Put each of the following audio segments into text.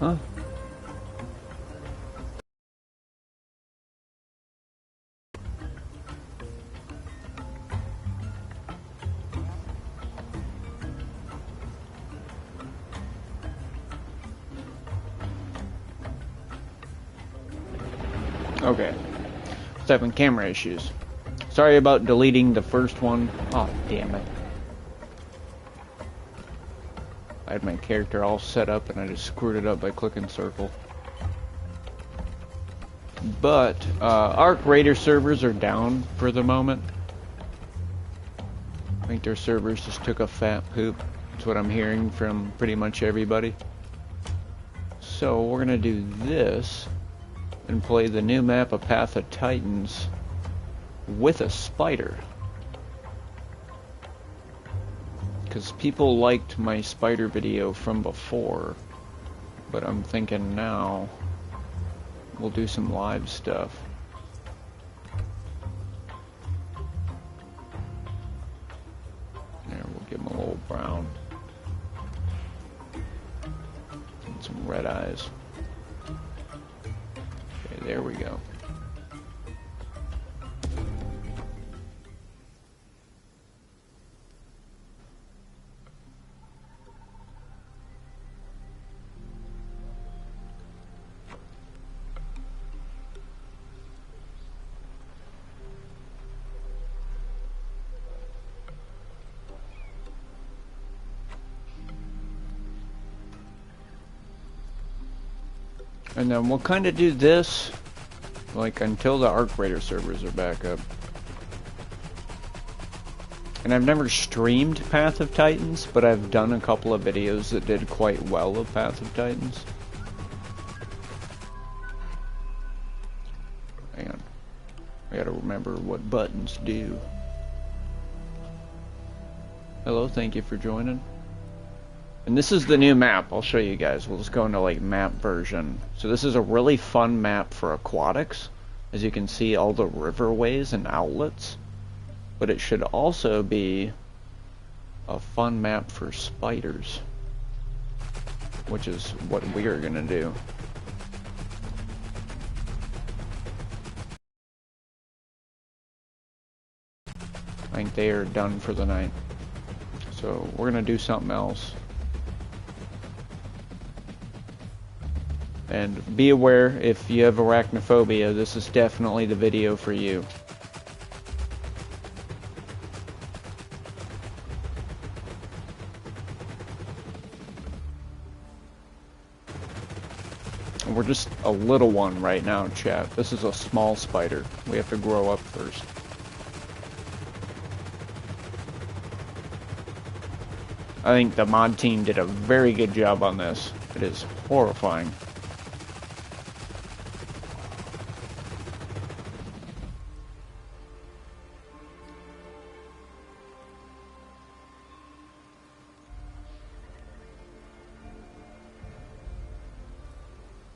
Huh? Okay. Just having camera issues. Sorry about deleting the first one. Oh, damn it. I had my character all set up and I just screwed it up by clicking circle. But, Arc Raider servers are down for the moment. I think their servers just took a fat poop. That's what I'm hearing from pretty much everybody. So we're gonna do this and play the new map of Path of Titans with a spider. Because people liked my spider video from before, but I'm thinking now we'll do some live stuff. There, we'll give him a little brown. And some red eyes. Okay, there we go. And then we'll kind of do this, like, until the Arc Raider servers are back up. And I've never streamed Path of Titans, but I've done a couple of videos that did quite well of Path of Titans. Hang on. I gotta remember what buttons do. Hello, thank you for joining. And this is the new map. I'll show you guys. We'll just go into like map version. So this is a really fun map for aquatics. As you can see, all the riverways and outlets. But it should also be a fun map for spiders, which is what we are gonna do. I think they are done for the night. So we're gonna do something else. And be aware, if you have arachnophobia, this is definitely the video for you. And we're just a little one right now, chat. This is a small spider. We have to grow up first. I think the mod team did a very good job on this. It is horrifying.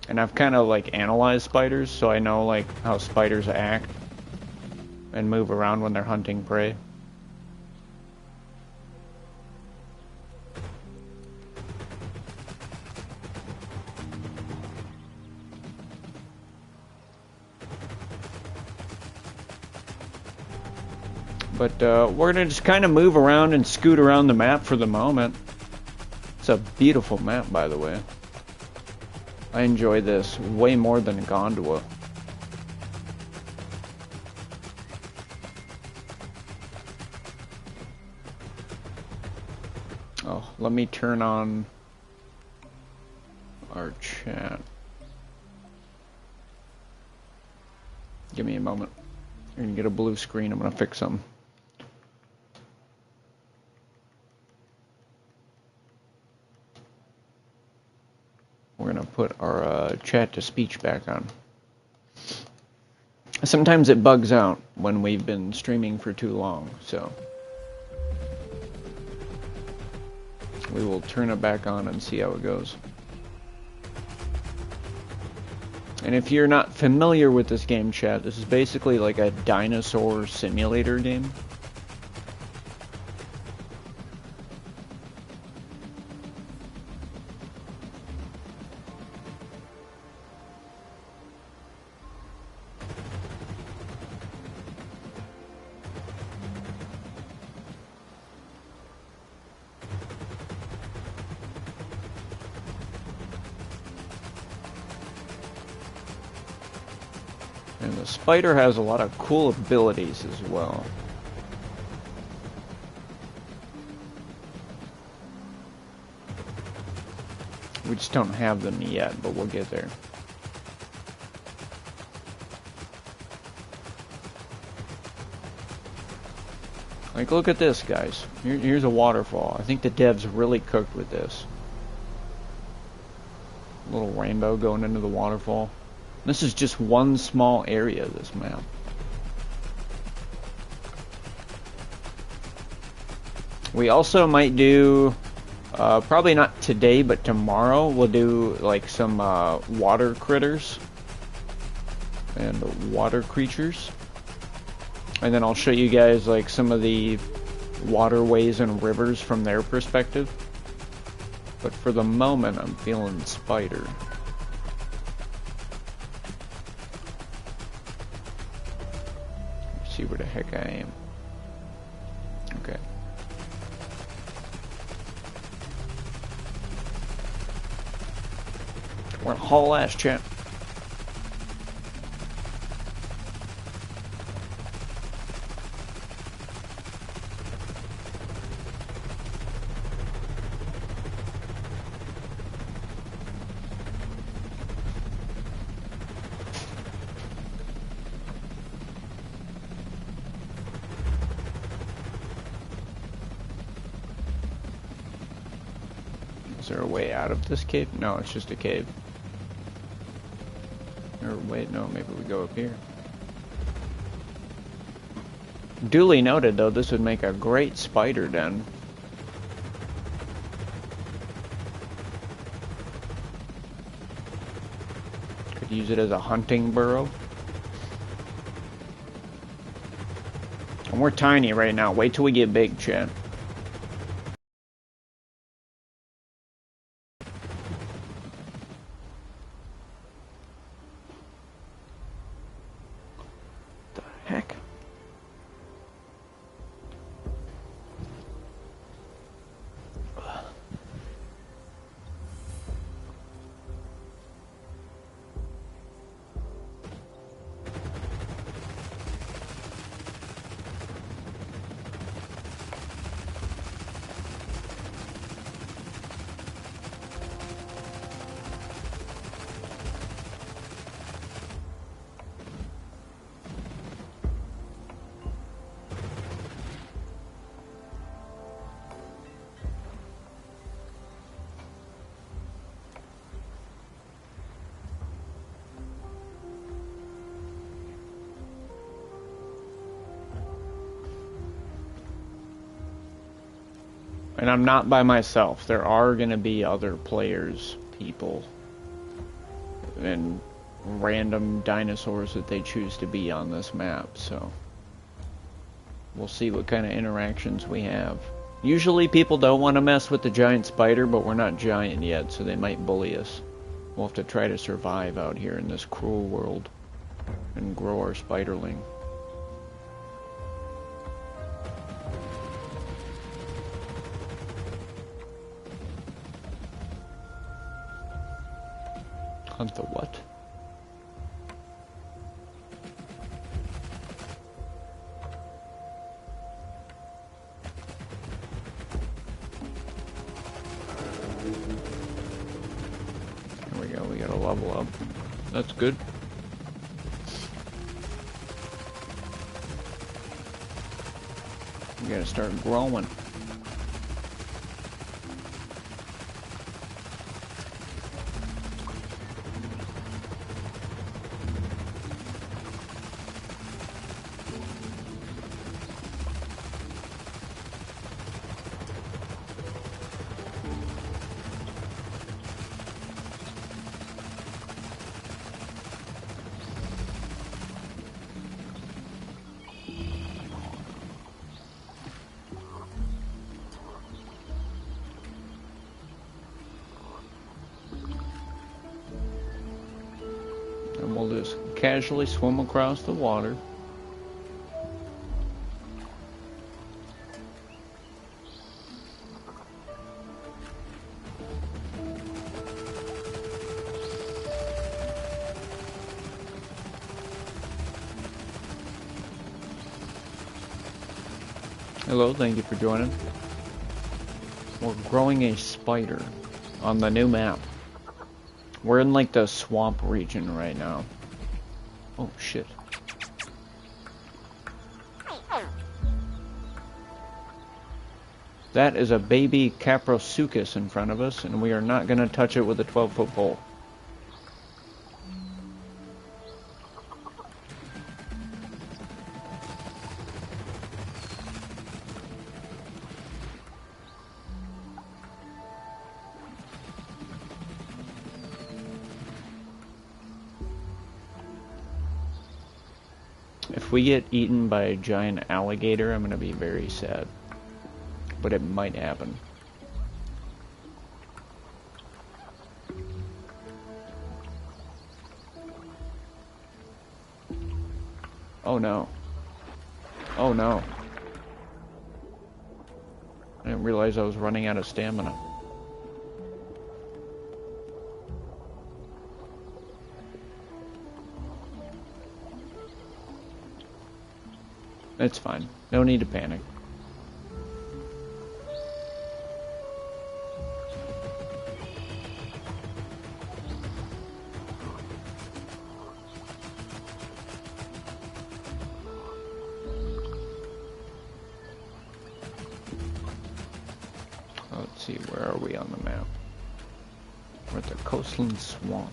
And I've kind of like analyzed spiders, so I know like how spiders act and move around when they're hunting prey. But we're gonna just kind of move around and scoot around the map for the moment. It's a beautiful map, by the way. I enjoy this way more than Gondola. Oh, let me turn on our chat. Give me a moment. You're gonna get a blue screen. I'm gonna fix something. We're gonna put our chat to speech back on. Sometimes it bugs out when we've been streaming for too long, so we will turn it back on and see how it goes. And if you're not familiar with this game, chat, this is basically like a dinosaur simulator game. And the spider has a lot of cool abilities as well. We just don't have them yet, but we'll get there. Like, look at this, guys. Here's a waterfall. I think the devs really cooked with this. Little rainbow going into the waterfall. This is just one small area of this map. We also might do, probably not today, but tomorrow, we'll do like some water critters and water creatures. And then I'll show you guys like some of the waterways and rivers from their perspective. But for the moment, I'm feeling spider. Let's see where the heck I am. Okay. We're in haul ass, chat. Is there a way out of this cave? No, it's just a cave. Or wait, no, maybe we go up here. Duly noted, though, this would make a great spider den. Could use it as a hunting burrow. And we're tiny right now. Wait till we get big, chat. And I'm not by myself. There are going to be other players, people, and random dinosaurs that they choose to be on this map, so we'll see what kind of interactions we have. Usually people don't want to mess with the giant spider, but we're not giant yet, so they might bully us. We'll have to try to survive out here in this cruel world and grow our spiderling. Hunt the what? There we go, we gotta level up. That's good. We gotta start growing. And we'll just casually swim across the water. Hello, thank you for joining. We're growing a spider on the new map. We're in like the swamp region right now. Oh shit. That is a baby Caprosuchus in front of us, and we are not going to touch it with a 12-foot pole. If we get eaten by a giant alligator, I'm going to be very sad. But it might happen. Oh no. Oh no. I didn't realize I was running out of stamina. It's fine. No need to panic. Let's see, where are we on the map? We're at the coastland swamp.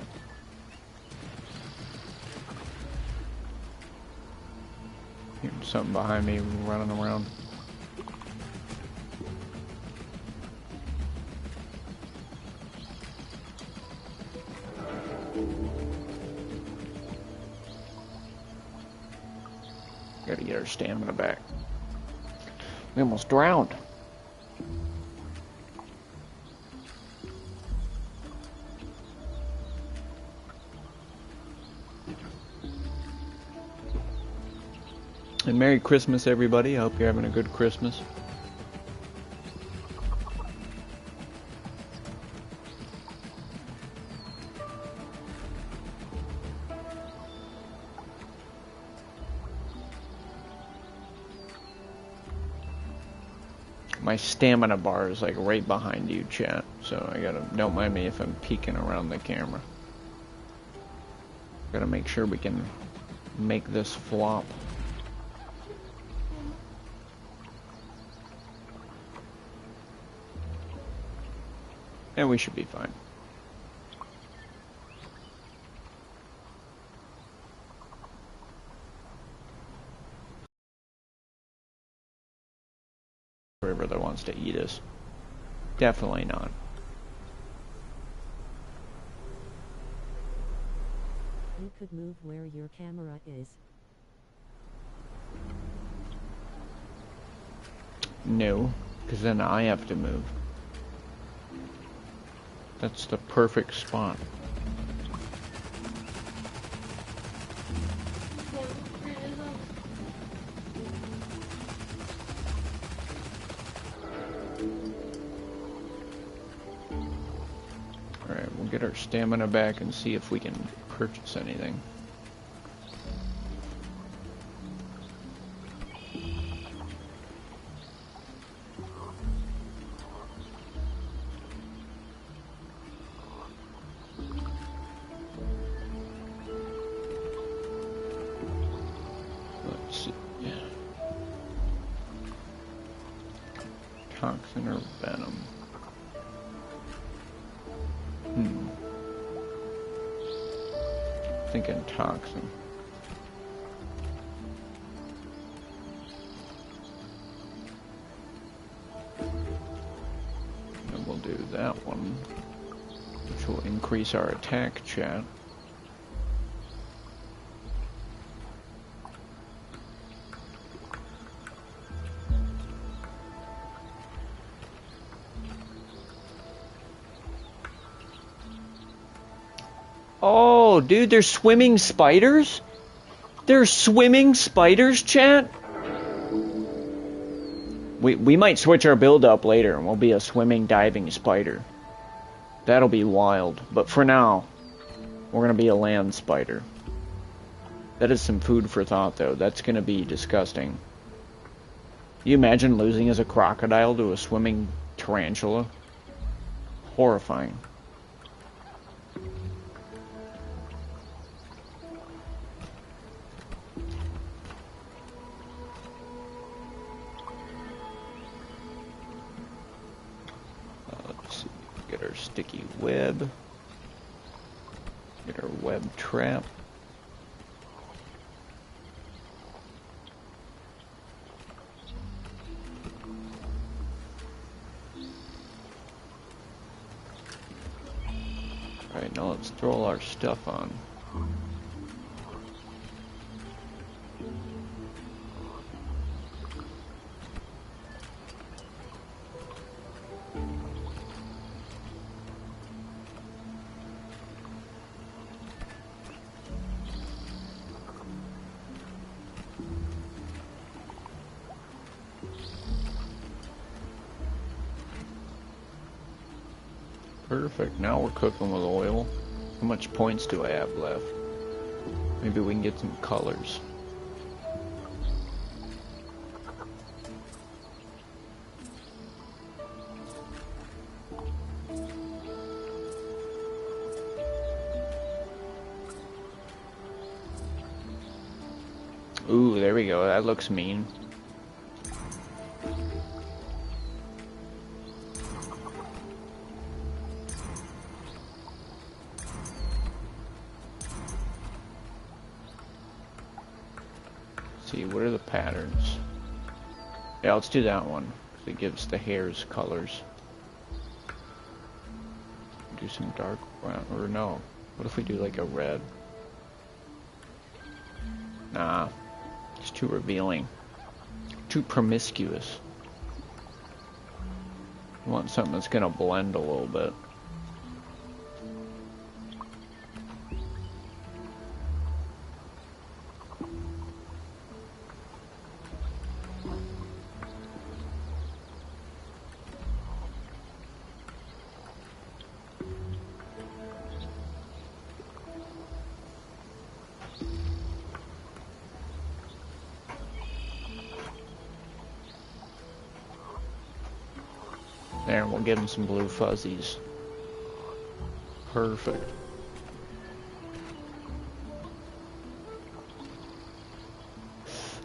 Hearing something behind me running around. Gotta get our stamina back. We almost drowned. And Merry Christmas, everybody. I hope you're having a good Christmas. My stamina bar is like right behind you, chat. So I gotta, don't mind me if I'm peeking around the camera. Gotta make sure we can make this flop. And we should be fine. River that wants to eat us. Definitely not. You could move where your camera is. No, because then I have to move. That's the perfect spot. Alright, we'll get our stamina back and see if we can purchase anything. Toxin or venom? Thinking toxin. And we'll do that one, which will increase our attack, chat. Oh, dude, there's swimming spiders? There's swimming spiders, chat? We might switch our build up later and we'll be a swimming diving spider. That'll be wild. But for now, we're gonna be a land spider. That is some food for thought, though. That's gonna be disgusting. You imagine losing as a crocodile to a swimming tarantula? Horrifying. Let's see. Get our sticky web. Get our web trap. Alright, now let's throw all our stuff on. Perfect, now we're cooking with oil. How much points do I have left? Maybe we can get some colors. Ooh, there we go, that looks mean. See, what are the patterns? Yeah, let's do that one. It gives the hairs colors. Do some dark brown, or no. What if we do like a red? Nah, it's too revealing. Too promiscuous. I want something that's gonna blend a little bit. There, and we'll give him some blue fuzzies. Perfect.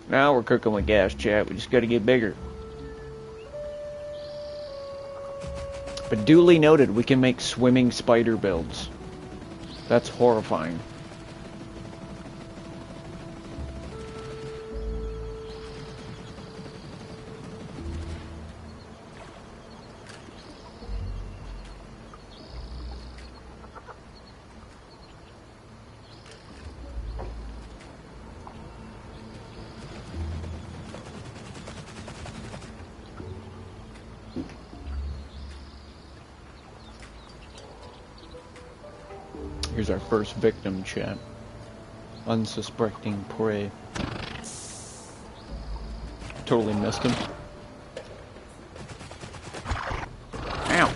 Now we're cooking with gas, chat. We just gotta get bigger. But duly noted, we can make swimming spider builds. That's horrifying. Here's our first victim, chat. Unsuspecting prey. Totally missed him. Ow!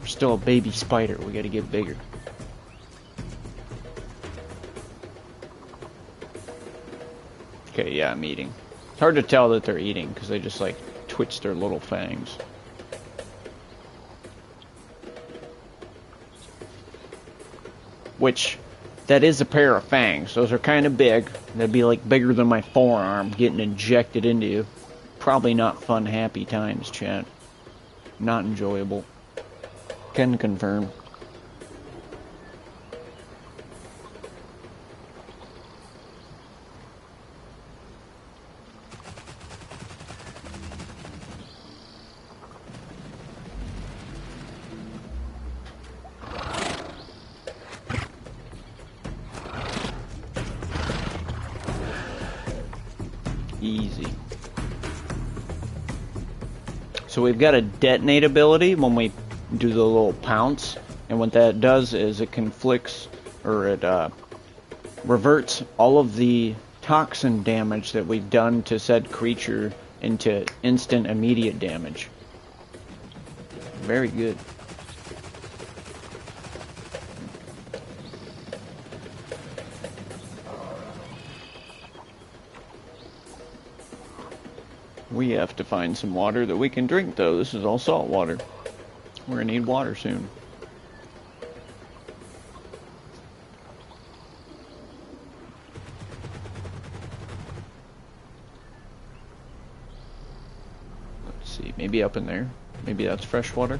We're still a baby spider. We gotta get bigger. Okay, yeah, I'm eating. It's hard to tell that they're eating because they just like twitch their little fangs. Which, that is a pair of fangs. Those are kind of big. That'd be like bigger than my forearm getting injected into you. Probably not fun, happy times, chat. Not enjoyable. Can confirm. Easy. So we've got a detonate ability when we do the little pounce, and what that does is it conflicts, or it reverts all of the toxin damage that we've done to said creature into instant immediate damage. Very good. We have to find some water that we can drink, though. This is all salt water. We're gonna need water soon. Let's see, maybe up in there. Maybe that's fresh water.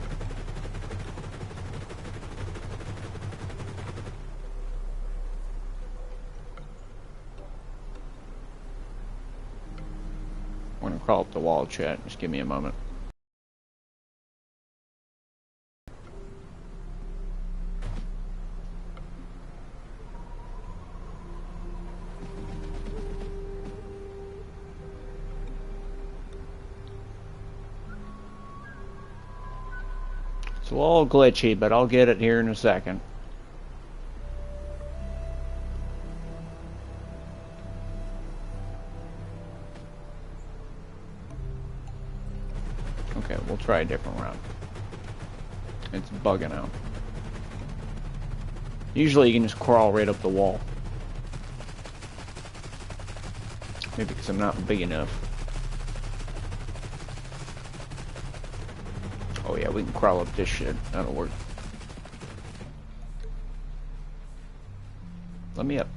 I'm gonna crawl up the wall, chat. Just give me a moment. It's a little glitchy, but I'll get it here in a second. Okay, we'll try a different route. It's bugging out. Usually you can just crawl right up the wall. Maybe because I'm not big enough. Oh yeah, we can crawl up this shit. That'll work. Let me up.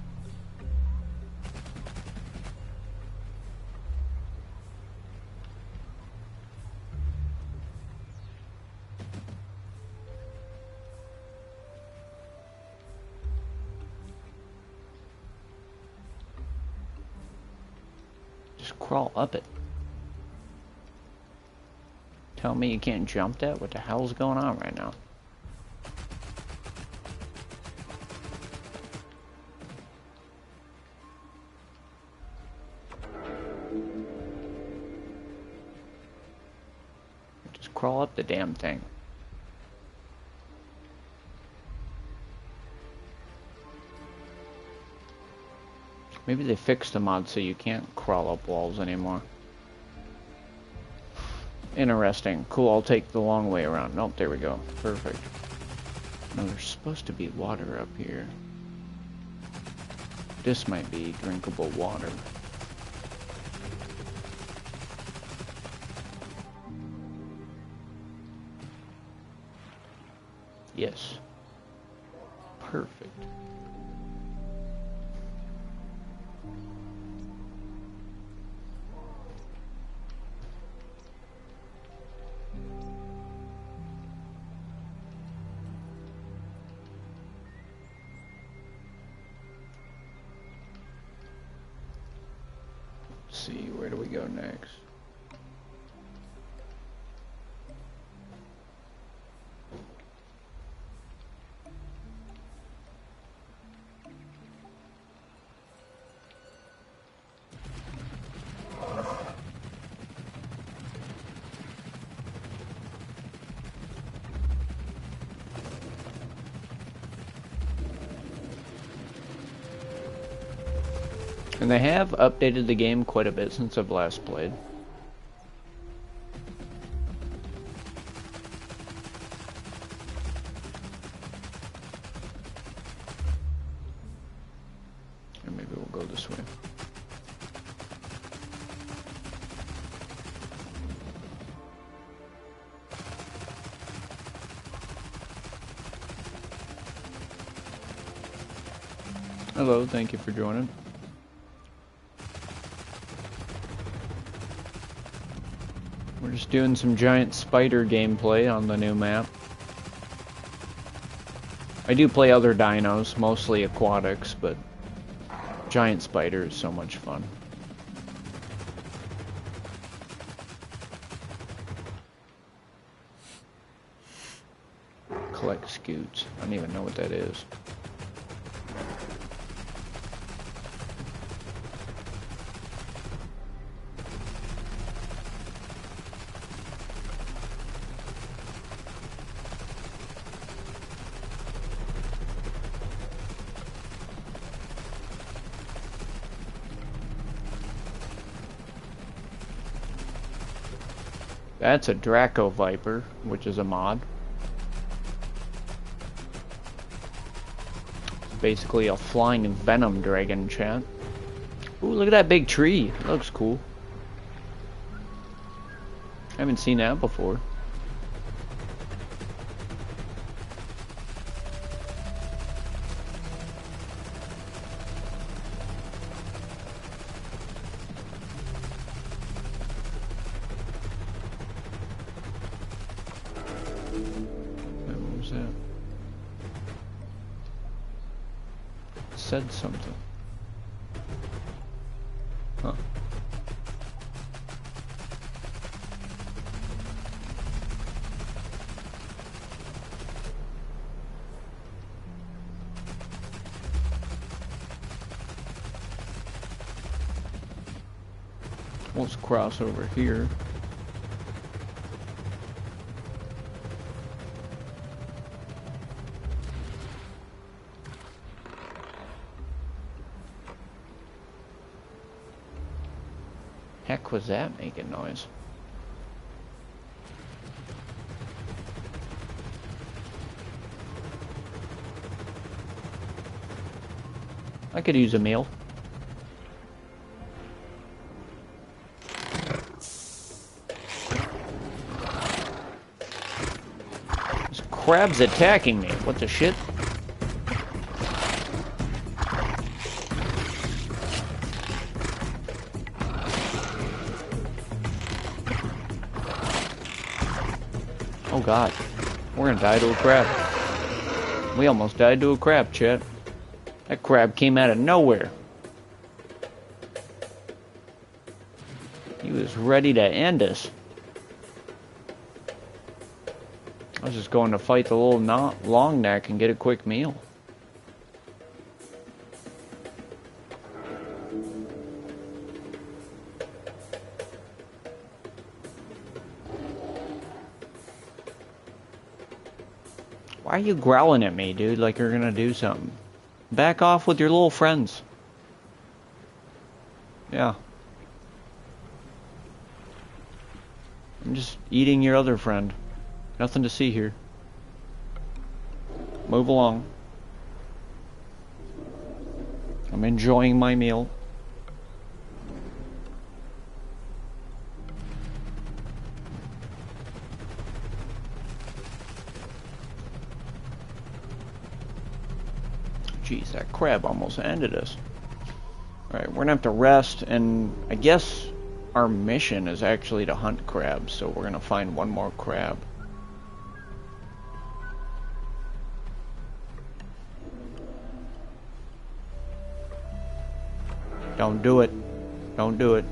Just crawl up it. Tell me you can't jump that? What the hell's going on right now? Just crawl up the damn thing. Maybe they fixed the mod so you can't crawl up walls anymore. Interesting. Cool, I'll take the long way around. Nope, there we go. Perfect. Now there's supposed to be water up here. This might be drinkable water. Yes. Perfect. Let's see, where do we go next? And they have updated the game quite a bit since I've last played. Or maybe we'll go this way. Hello, thank you for joining. We're just doing some giant spider gameplay on the new map. I do play other dinos, mostly aquatics, but giant spider is so much fun. Collect scoots. I don't even know what that is. That's a Draco Viper, which is a mod. It's basically a flying venom dragon, chat. Ooh, look at that big tree. It looks cool. I haven't seen that before. What was that? It said something. Huh. Let's cross over here. Heck was that making noise? I could use a meal. This crab's attacking me. What the shit? Oh god. We're gonna die to a crab. We almost died to a crab, chat. That crab came out of nowhere. He was ready to end us. I was just going to fight the little long neck and get a quick meal. Why are you growling at me, dude, like you're gonna do something? Back off with your little friends. Yeah. I'm just eating your other friend. Nothing to see here. Move along. I'm enjoying my meal. Jeez, that crab almost ended us. Alright, we're gonna have to rest, and I guess our mission is actually to hunt crabs, so we're gonna find one more crab. Don't do it. Don't do it.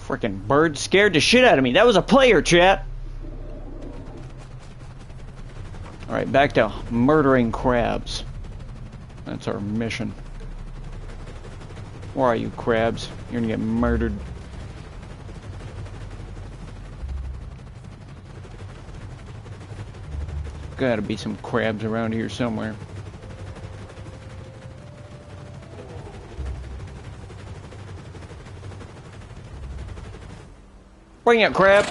Frickin' bird scared the shit out of me. That was a player, chat. Alright, back to murdering crabs. That's our mission. Where are you, crabs? You're gonna get murdered. Gotta be some crabs around here somewhere. Bring it, crab!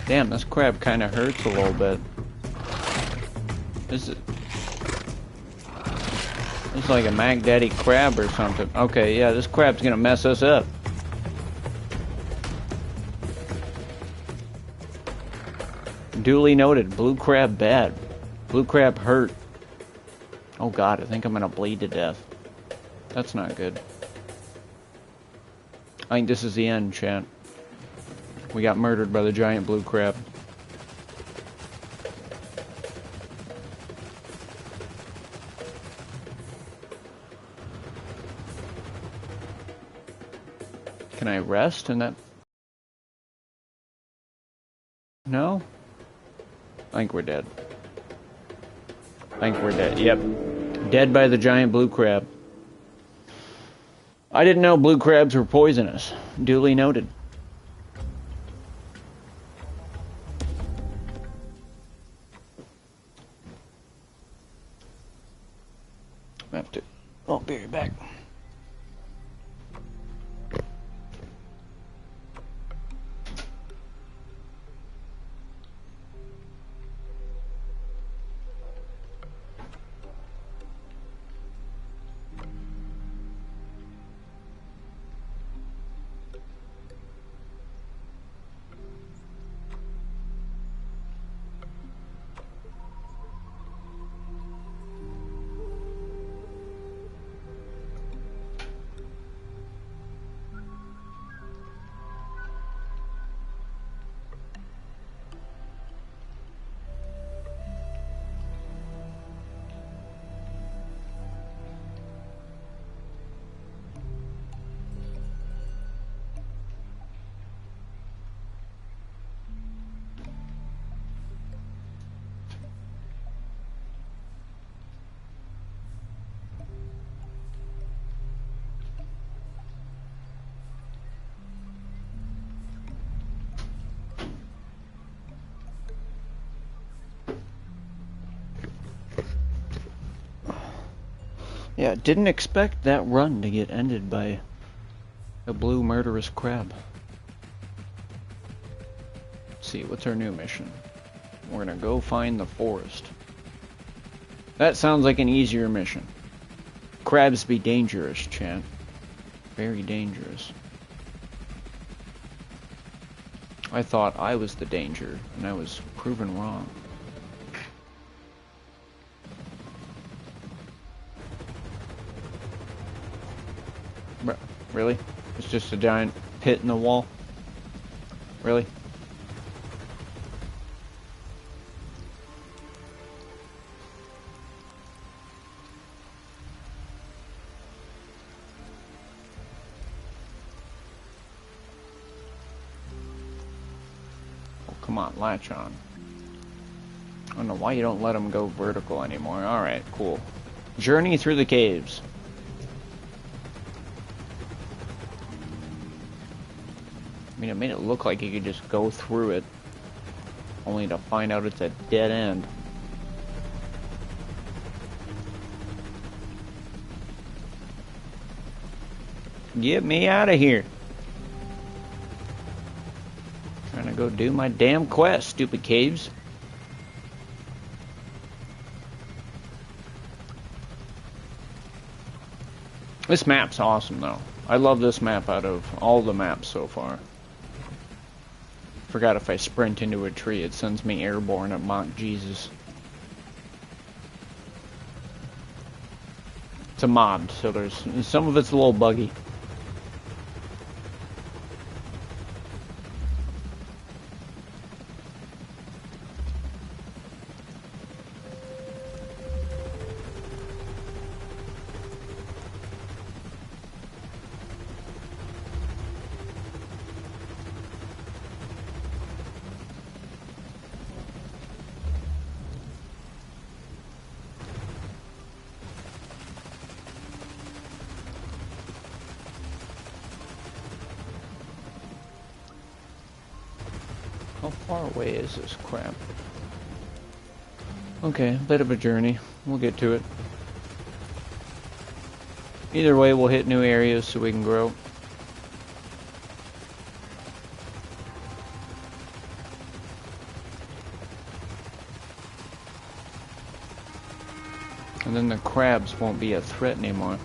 Damn, this crab kind of hurts a little bit. This is like a Mac Daddy crab or something. Okay, yeah, this crab's gonna mess us up. Duly noted. Blue crab bad. Blue crab hurt. Oh god, I think I'm gonna bleed to death. That's not good. I think this is the end, chat. We got murdered by the giant blue crab. Can I rest in that? No? I think we're dead. I think we're dead. Yep. Dead by the giant blue crab. I didn't know blue crabs were poisonous. Duly noted. I have to I'll be right back. Yeah, didn't expect that run to get ended by a blue murderous crab. Let's see, what's our new mission? We're gonna go find the forest. That sounds like an easier mission. Crabs be dangerous, chat. Very dangerous. I thought I was the danger, and I was proven wrong. Really? It's just a giant pit in the wall? Really? Oh, come on, latch on. I don't know why you don't let them go vertical anymore. Alright, cool. Journey through the caves. I mean, it made it look like you could just go through it, only to find out it's a dead end. Get me out of here. Trying to go do my damn quest, stupid caves. This map's awesome, though. I love this map out of all the maps so far. Forgot if I sprint into a tree, it sends me airborne at Mount Jesus. It's a mod, so there's some of it's a little buggy. How far away is this crap? Okay, a bit of a journey. We'll get to it. Either way, we'll hit new areas so we can grow. And then the crabs won't be a threat anymore.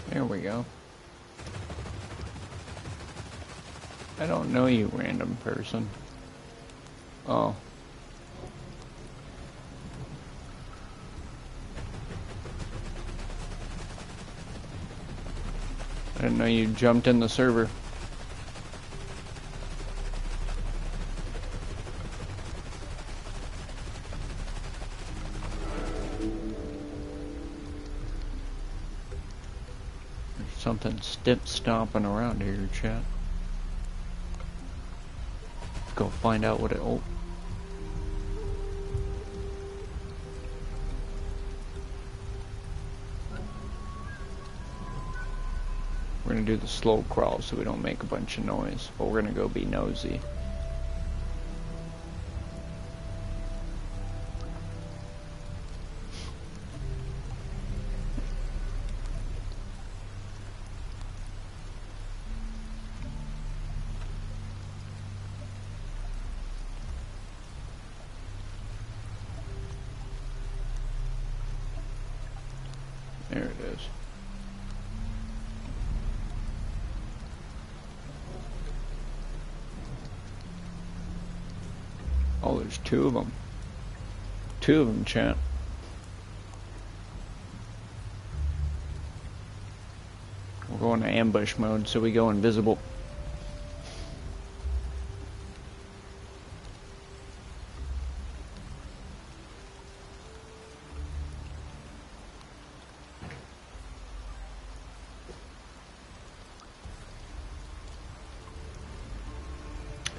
There we go. I don't know you, random person. Oh. I didn't know you jumped in the server. Something stomping around here, chat. Let's go find out what it... Oh. We're gonna do the slow crawl so we don't make a bunch of noise, but we're gonna go be nosy. There it is. Oh, there's two of them. Two of them, chat. We're going to ambush mode, so we go invisible.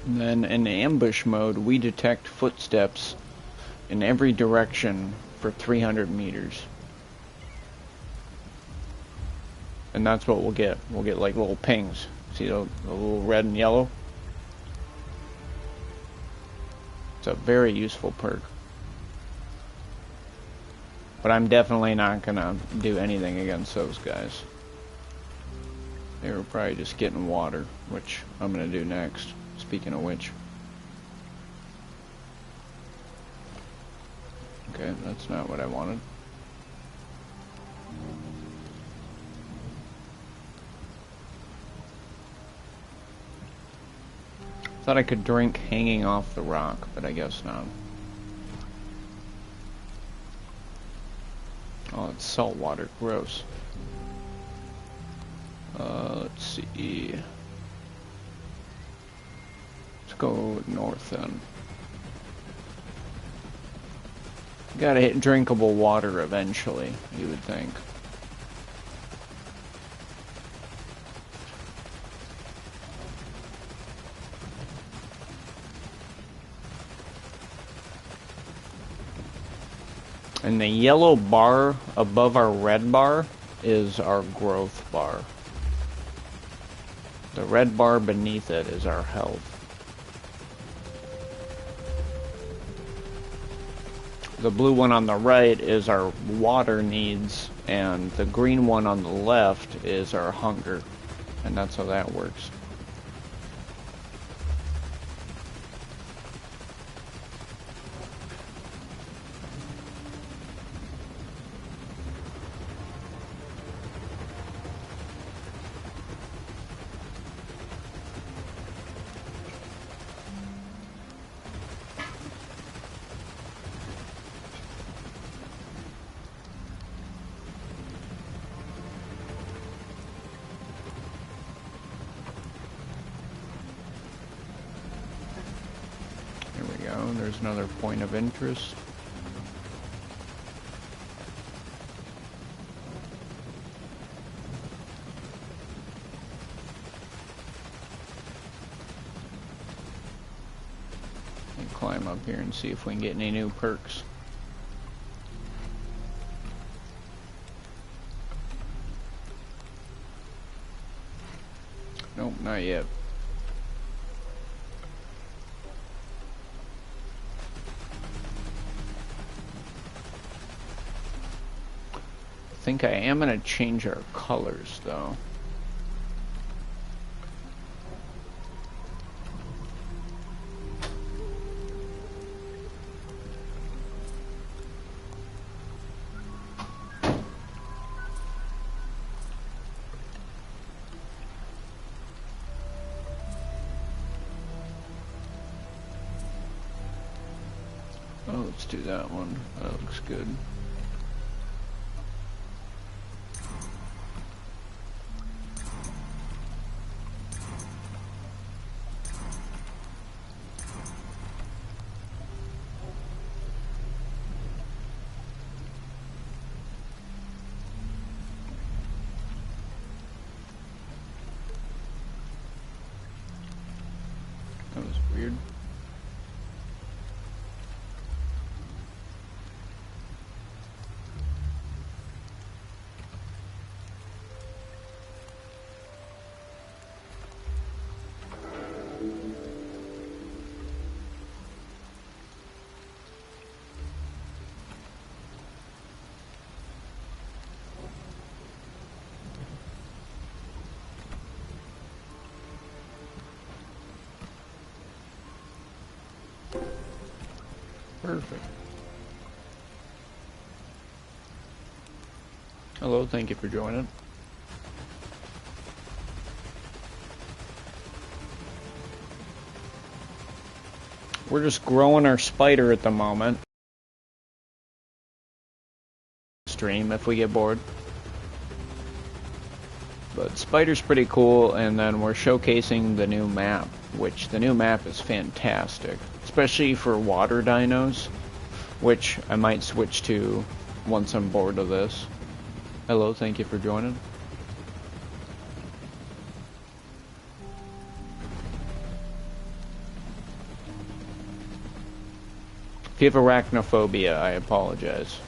And then in ambush mode, we detect footsteps in every direction for 300 meters. And that's what we'll get. We'll get like little pings. See the little red and yellow? It's a very useful perk. But I'm definitely not gonna do anything against those guys. They were probably just getting water, which I'm gonna do next. Speaking of which. Okay, that's not what I wanted. Thought I could drink hanging off the rock, but I guess not. Oh, it's salt water. Gross. Let's see. Let's go north then. Gotta hit drinkable water eventually, you would think. And the yellow bar above our red bar is our growth bar. The red bar beneath it is our health. The blue one on the right is our water needs, and the green one on the left is our hunger. And that's how that works. There's another point of interest. And climb up here and see if we can get any new perks. Nope, not yet. I think I am going to change our colors though. Oh, let's do that one. That looks good. That was weird. Perfect. Hello, thank you for joining. We're just growing our spider at the moment. Stream if we get bored. But spider's pretty cool, and then we're showcasing the new map, which the new map is fantastic, especially for water dinos, which I might switch to once I'm bored of this. Hello, thank you for joining. If you have arachnophobia, I apologize.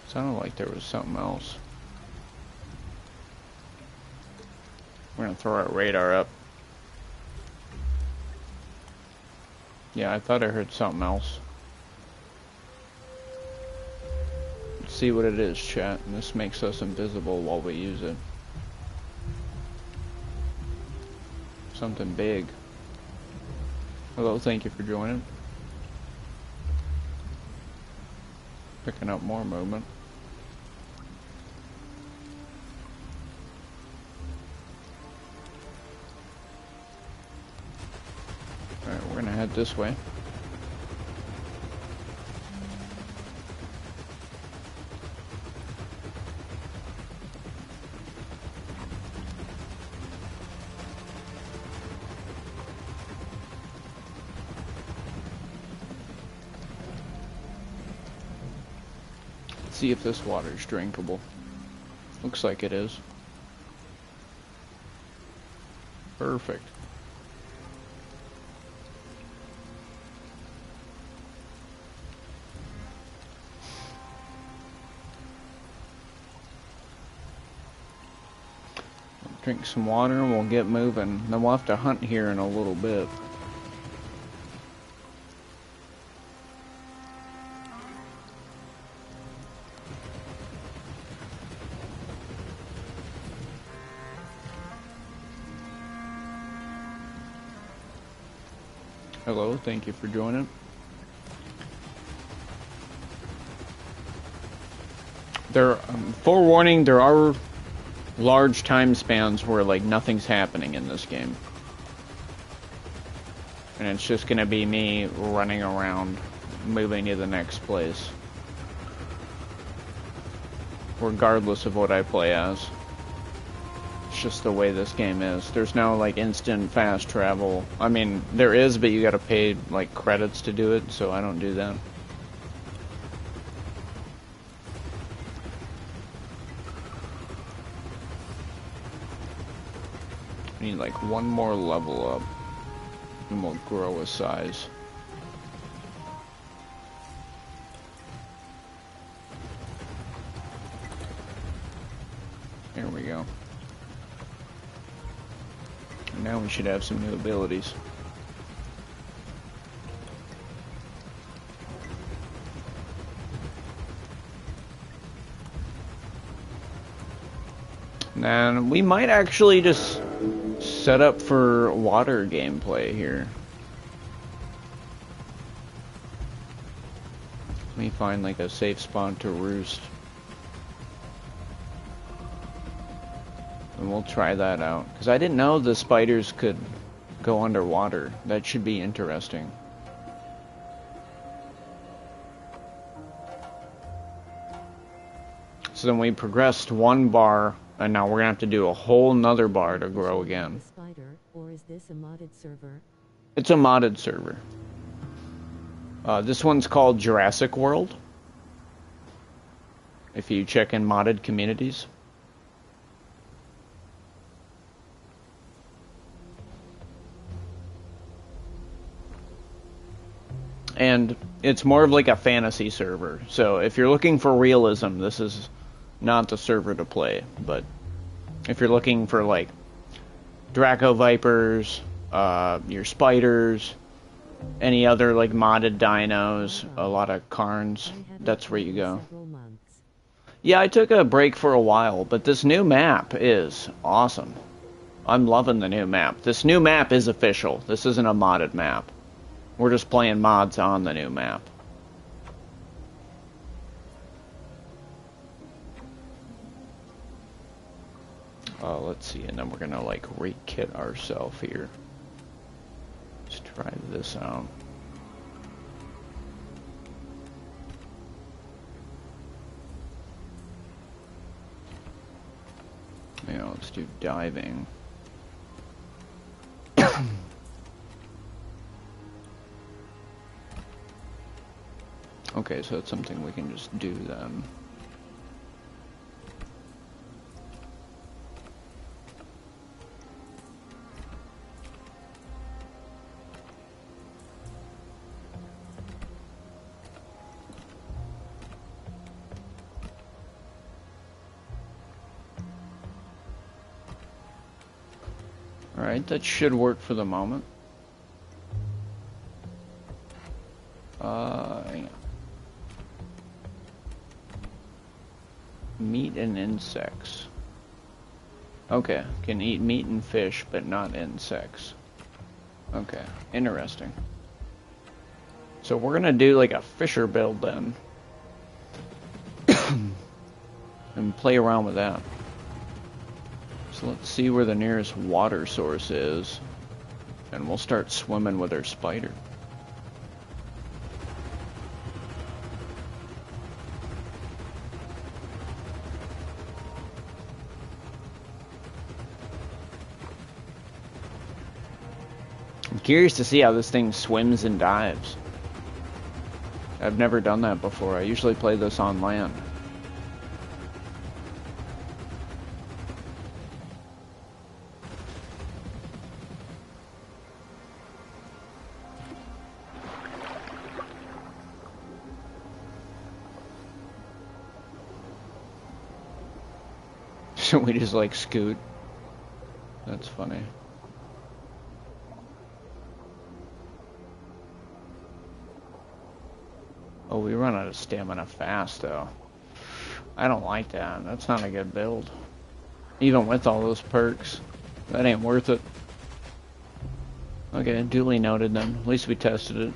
Sounded like there was something else. We're gonna throw our radar up. Yeah, I thought I heard something else. Let's see what it is, chat. And this makes us invisible while we use it. Something big. Hello, thank you for joining. Picking up more movement. Alright, we're gonna head this way. Let's see if this water is drinkable. Looks like it is. Perfect. Drink some water and we'll get moving. Then we'll have to hunt here in a little bit. Hello, thank you for joining. Forewarning, there are large time spans where like nothing's happening in this game. And it's just gonna be me running around, moving to the next place. Regardless of what I play as. It's just the way this game is. There's no like instant fast travel. I mean, there is, but you gotta pay like credits to do it, so I don't do that. I need like one more level up and we'll grow a size. There we go. And now we should have some new abilities. And we might actually just set up for water gameplay here. Let me find like a safe spot to roost. And we'll try that out. Because I didn't know the spiders could go underwater. That should be interesting. So then we progressed one bar, and now we're gonna have to do a whole nother bar to grow again. Spider, or is this a modded server? It's a modded server. This one's called Jurassic World. If you check in modded communities. And it's more of like a fantasy server. So if you're looking for realism, this is not the server to play, but if you're looking for like Draco Vipers, your spiders, any other like modded dinos, a lot of Karns, that's where you go. Yeah, I took a break for a while, but this new map is awesome. I'm loving the new map. This new map is official. This isn't a modded map. We're just playing mods on the new map. Let's see, and then we're gonna like re-kit ourselves here. Let's try this out. Yeah, let's do diving. Okay, so it's something we can just do then. Alright, that should work for the moment. Hang on. Meat and insects. Okay, can eat meat and fish, but not insects. Okay, interesting. So we're gonna do like a fisher build then. And play around with that. So let's see where the nearest water source is. And we'll start swimming with our spider. I'm curious to see how this thing swims and dives. I've never done that before. I usually play this on land. So we just like scoot. That's funny. Oh, we run out of stamina fast though. I don't like that. That's not a good build. Even with all those perks. That ain't worth it. Okay, duly noted then. At least we tested it.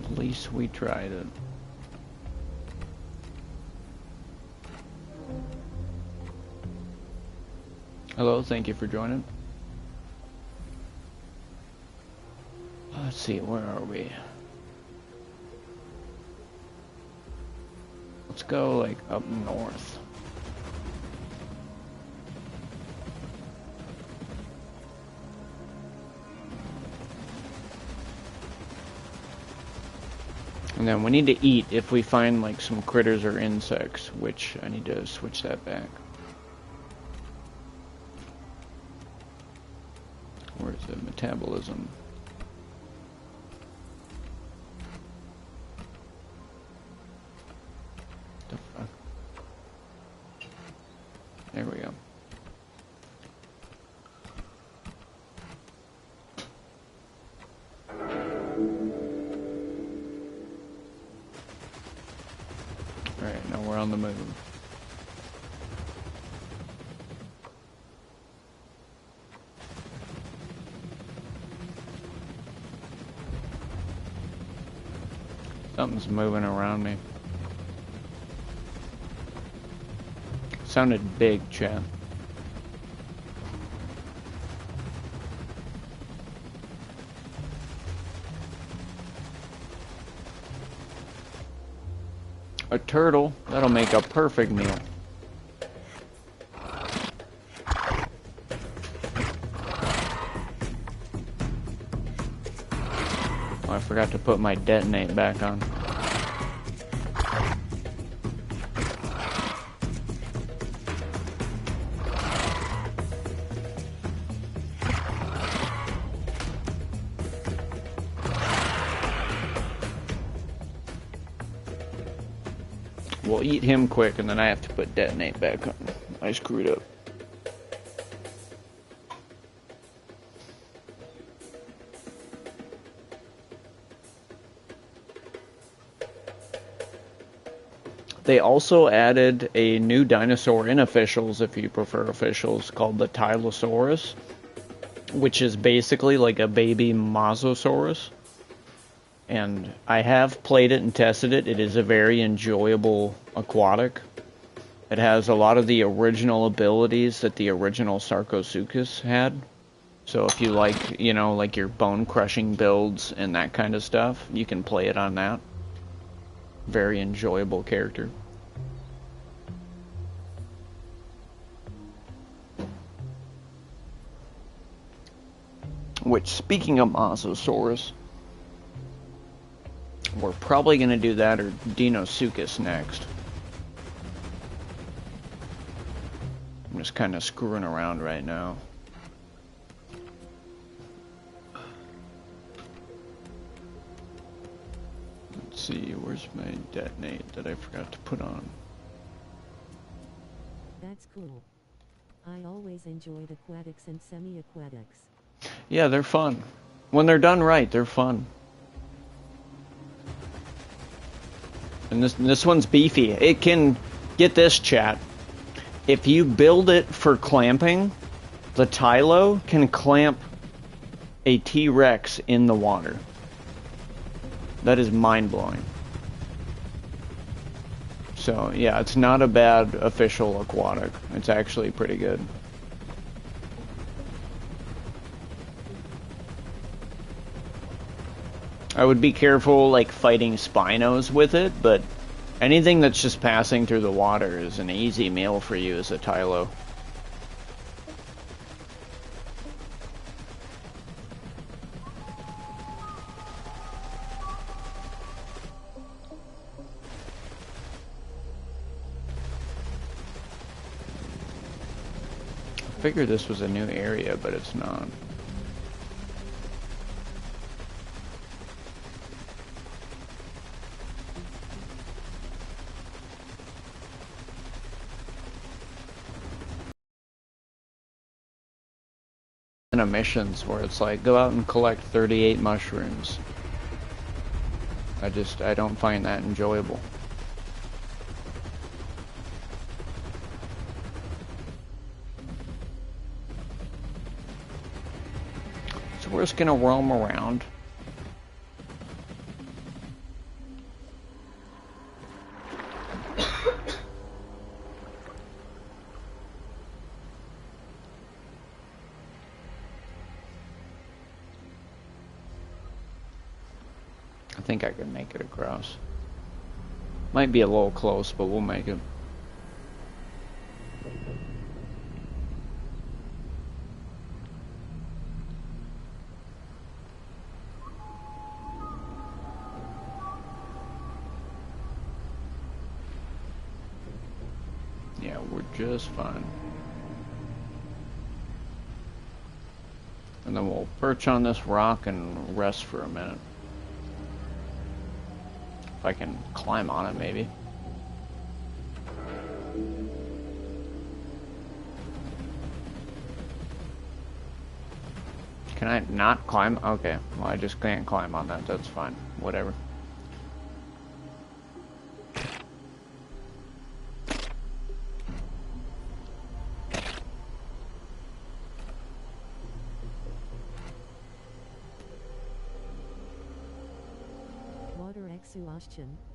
At least we tried it. Hello, thank you for joining. Let's see, where are we? Let's go like up north. And then we need to eat if we find like some critters or insects, which I need to switch that back. Where's the metabolism? The fuck? There we go. Alright, now we're on the move. Something's moving around me. Sounded big, chat. A turtle, that'll make a perfect meal. Oh, I forgot to put my detonate back on. we'll eat him quick, and then I have to put detonate back on. I screwed up. They also added a new dinosaur in officials, if you prefer officials, called the Tylosaurus, which is basically like a baby Mosasaurus. And I have played it and tested it. It is a very enjoyable aquatic. It has a lot of the original abilities that the original Sarcosuchus had. So if you like, you know, like your bone crushing builds and that kind of stuff, you can play it on that. Very enjoyable character. Which, speaking of Mosasaurus, we're probably going to do that or Deinosuchus next. I'm just kind of screwing around right now. Let's see, where's my detonate that I forgot to put on? That's cool. I always enjoyed aquatics and semi-aquatics. Yeah, they're fun. When they're done right, they're fun. And this one's beefy. It can, get this, chat. If you build it for clamping, the Tylo can clamp a T-Rex in the water. That is mind-blowing. So, yeah, it's not a bad official aquatic. It's actually pretty good. I would be careful, like, fighting Spinos with it, but anything that's just passing through the water is an easy meal for you as a Tylo. I figured this was a new area, but it's not. Missions where it's like, go out and collect 38 mushrooms. I don't find that enjoyable. So we're just gonna roam around. I think I can make it across. Might be a little close, but we'll make it. Yeah, we're just fine. And then we'll perch on this rock and rest for a minute. If I can climb on it, maybe. Can I not climb? Okay, well, I just can't climb on that. That's fine. Whatever.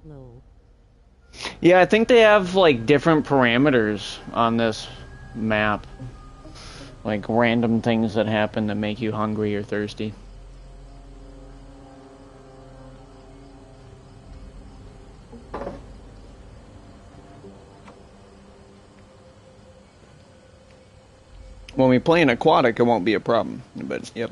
Low. Yeah, I think they have like different parameters on this map. Like random things that happen that make you hungry or thirsty. When we play an aquatic, it won't be a problem. But, yep.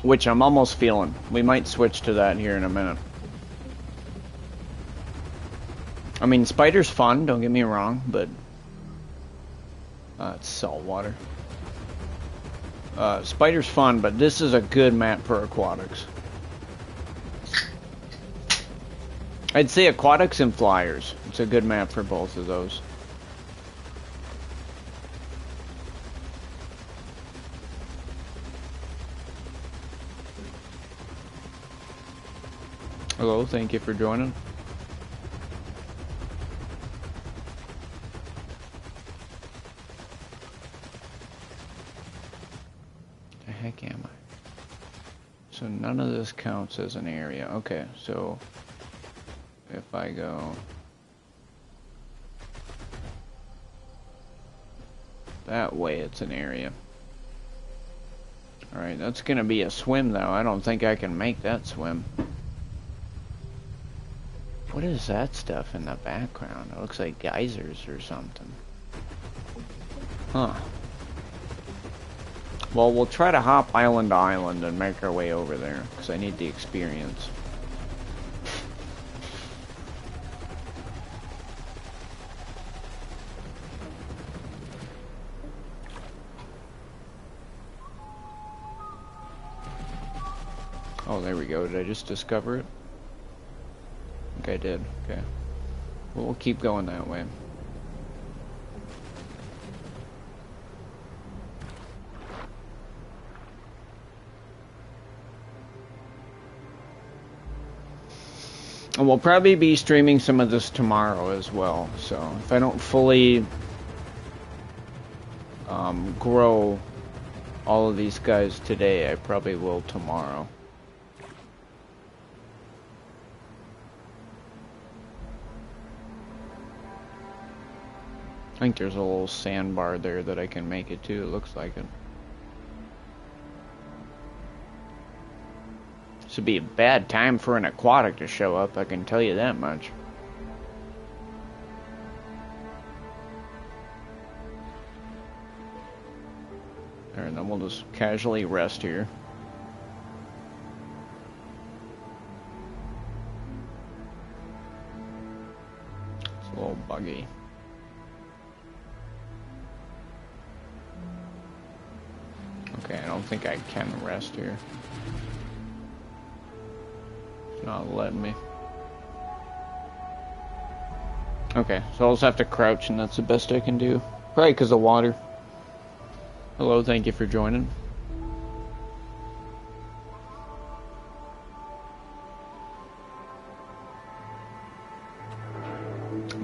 Which I'm almost feeling. We might switch to that here in a minute. I mean, Spider's fun, don't get me wrong, but it's salt water. Spider's fun, but this is a good map for aquatics. I'd say aquatics and flyers. It's a good map for both of those. Hello, thank you for joining. The heck am I? So none of this counts as an area. Okay, so if I go that way, it's an area. Alright, that's gonna be a swim though. I don't think I can make that swim. What is that stuff in the background? It looks like geysers or something. Huh. Well, we'll try to hop island to island and make our way over there, because I need the experience. Oh, there we go. Did I just discover it? I think I did. Okay. Well, we'll keep going that way. And we'll probably be streaming some of this tomorrow as well. So if I don't fully grow all of these guys today, I probably will tomorrow. I think there's a little sandbar there that I can make it to. It looks like it. This would be a bad time for an aquatic to show up, I can tell you that much. Alright, then we'll just casually rest here. It's a little buggy. Okay, I don't think I can rest here. It's not letting me. Okay, so I'll just have to crouch, and that's the best I can do. Probably because of water. Hello, thank you for joining.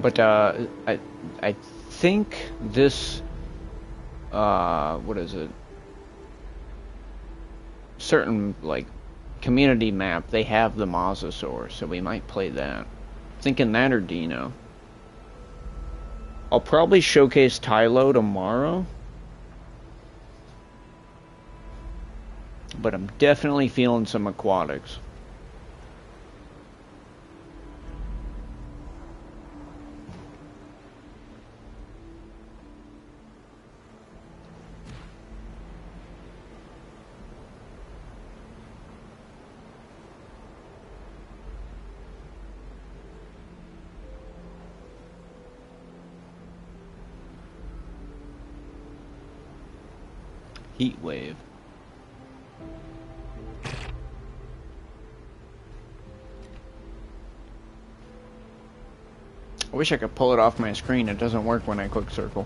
But I think this what is it? Certain like community map, they have the mosasaur, so we might play that. Thinking that or Dino. I'll probably showcase Tylo tomorrow. But I'm definitely feeling some aquatics. Heat wave. I wish I could pull it off my screen. It doesn't work when I quick circle.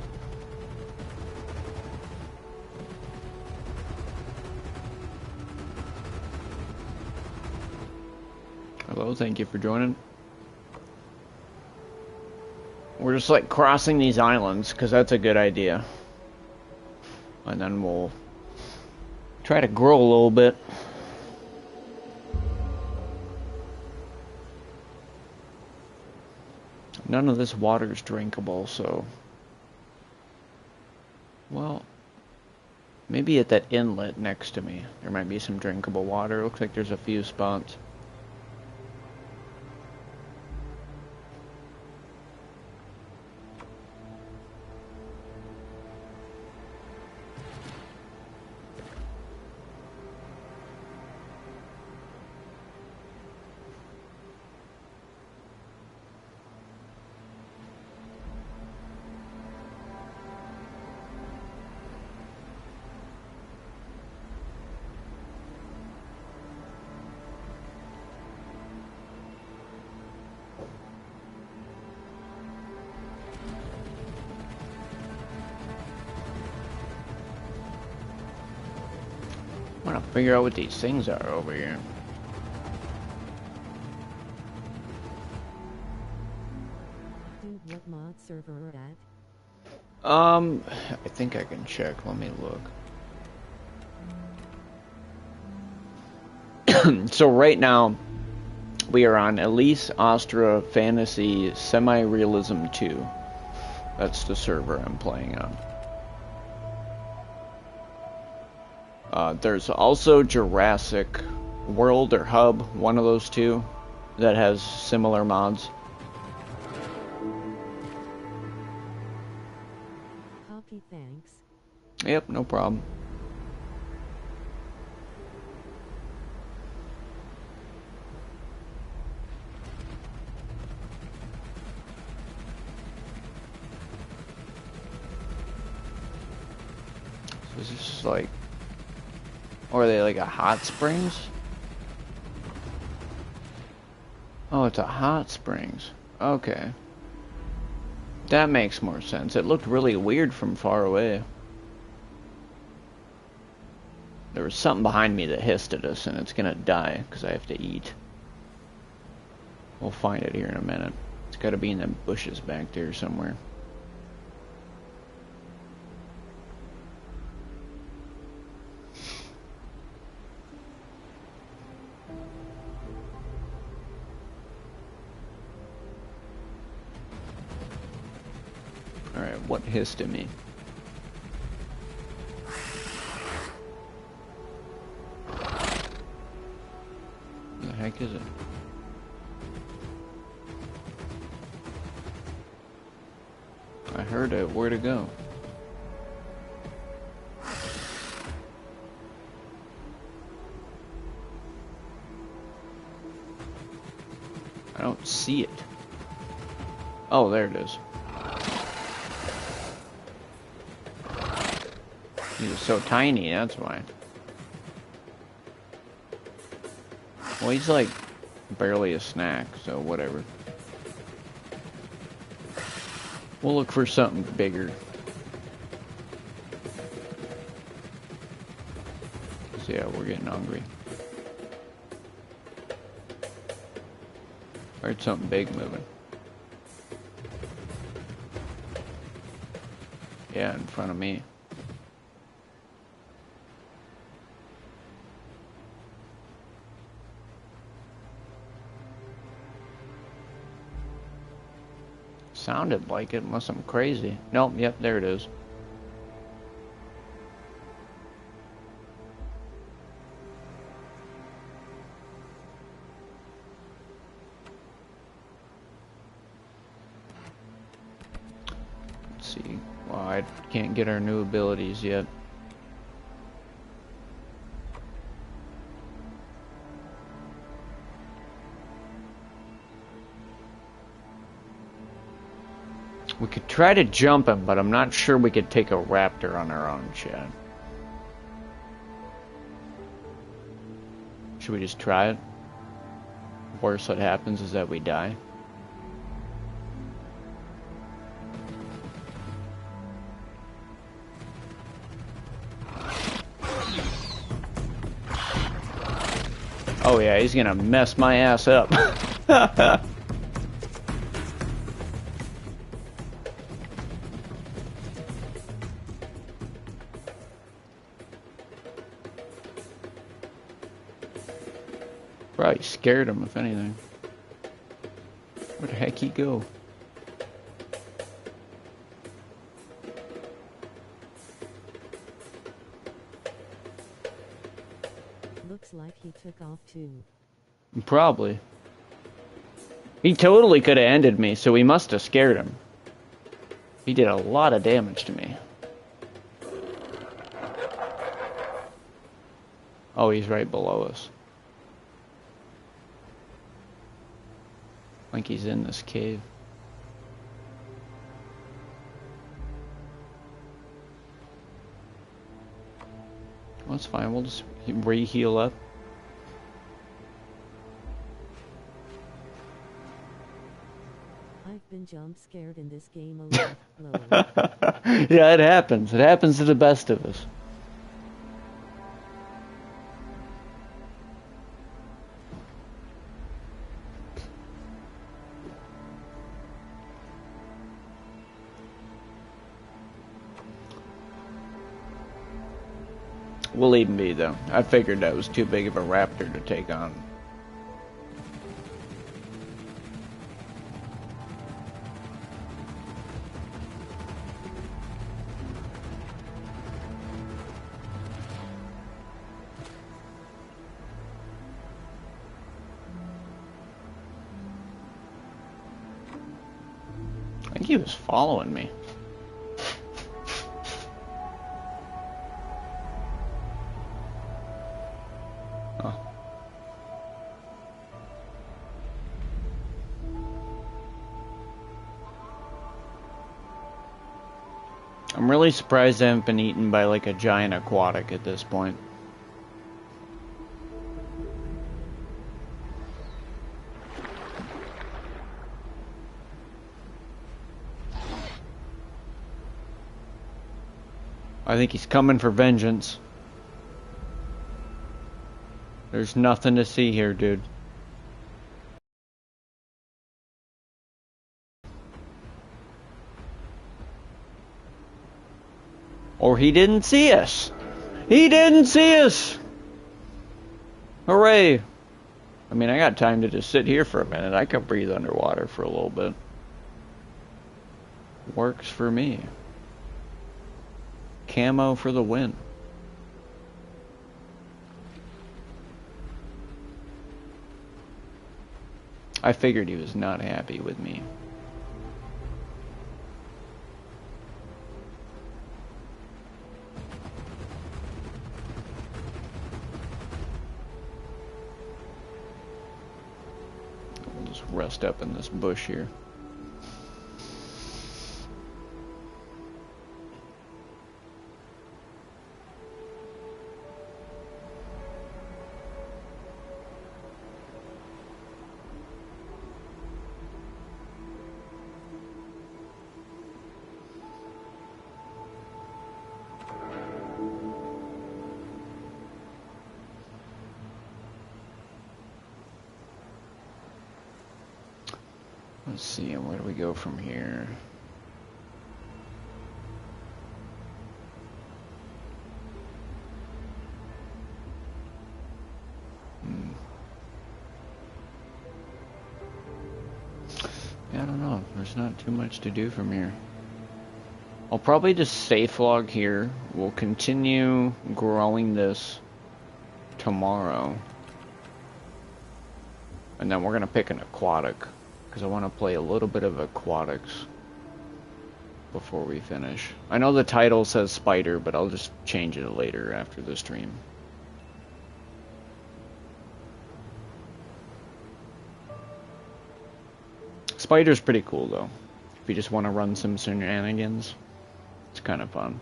Hello, thank you for joining. We're just like crossing these islands because that's a good idea. And then we'll try to grow a little bit. None of this water is drinkable, so... Well, maybe at that inlet next to me, there might be some drinkable water. Looks like there's a few spots. trying to figure out what these things are over here. Dude, what mod server are at? I think I can check. Let me look. So right now, we are on Elise Astra Fantasy Semi-Realism 2. That's the server I'm playing on. There's also Jurassic World or Hub, one of those two, that has similar mods. Copy, thanks. Yep, no problem. So is this just like, or are they like a hot springs? Oh, it's a hot springs. Okay. That makes more sense. It looked really weird from far away. There was something behind me that hissed at us, and it's gonna die because I have to eat. We'll find it here in a minute. It's gotta be in the bushes back there somewhere. Alright, what hissed at me? What the heck is it? I heard it. Where'd it go? I don't see it. Oh, there it is. He was so tiny, that's why. Well, he's like barely a snack, so whatever. We'll look for something bigger. So yeah, we're getting hungry. Heard something big moving. Yeah, in front of me. Sounded like it, unless I'm crazy. Nope, yep, there it is. Let's see. Well, I can't get our new abilities yet. We could try to jump him, but I'm not sure we could take a raptor on our own, Chad. Should we just try it? Worst that happens is that we die. Oh yeah, he's gonna mess my ass up. Probably scared him, if anything. Where the heck he go? Looks like he took off too. Probably. He totally could have ended me, so we must have scared him. He did a lot of damage to me. Oh, he's right below us. I think he's in this cave. Well, that's fine. We'll just re-heal up. I've been jump scared in this game a lot. Yeah, it happens. It happens to the best of us. We'll leave him be, though. I figured that was too big of a raptor to take on. I think he was following me. I'm really surprised I haven't been eaten by like a giant aquatic at this point. I think he's coming for vengeance. There's nothing to see here, dude. Or he didn't see us. He didn't see us! Hooray! I mean, I got time to just sit here for a minute. I can breathe underwater for a little bit. Works for me. Camo for the win. I figured he was not happy with me. We'll just rest up in this bush here. Let's see, where do we go from here? Yeah, I don't know. There's not too much to do from here. I'll probably just safe log here. We'll continue growing this tomorrow. And then we're going to pick an aquatic. Because I want to play a little bit of aquatics before we finish. I know the title says spider, but I'll just change it later after the stream. Spider's pretty cool though. If you just want to run some shenanigans, it's kind of fun.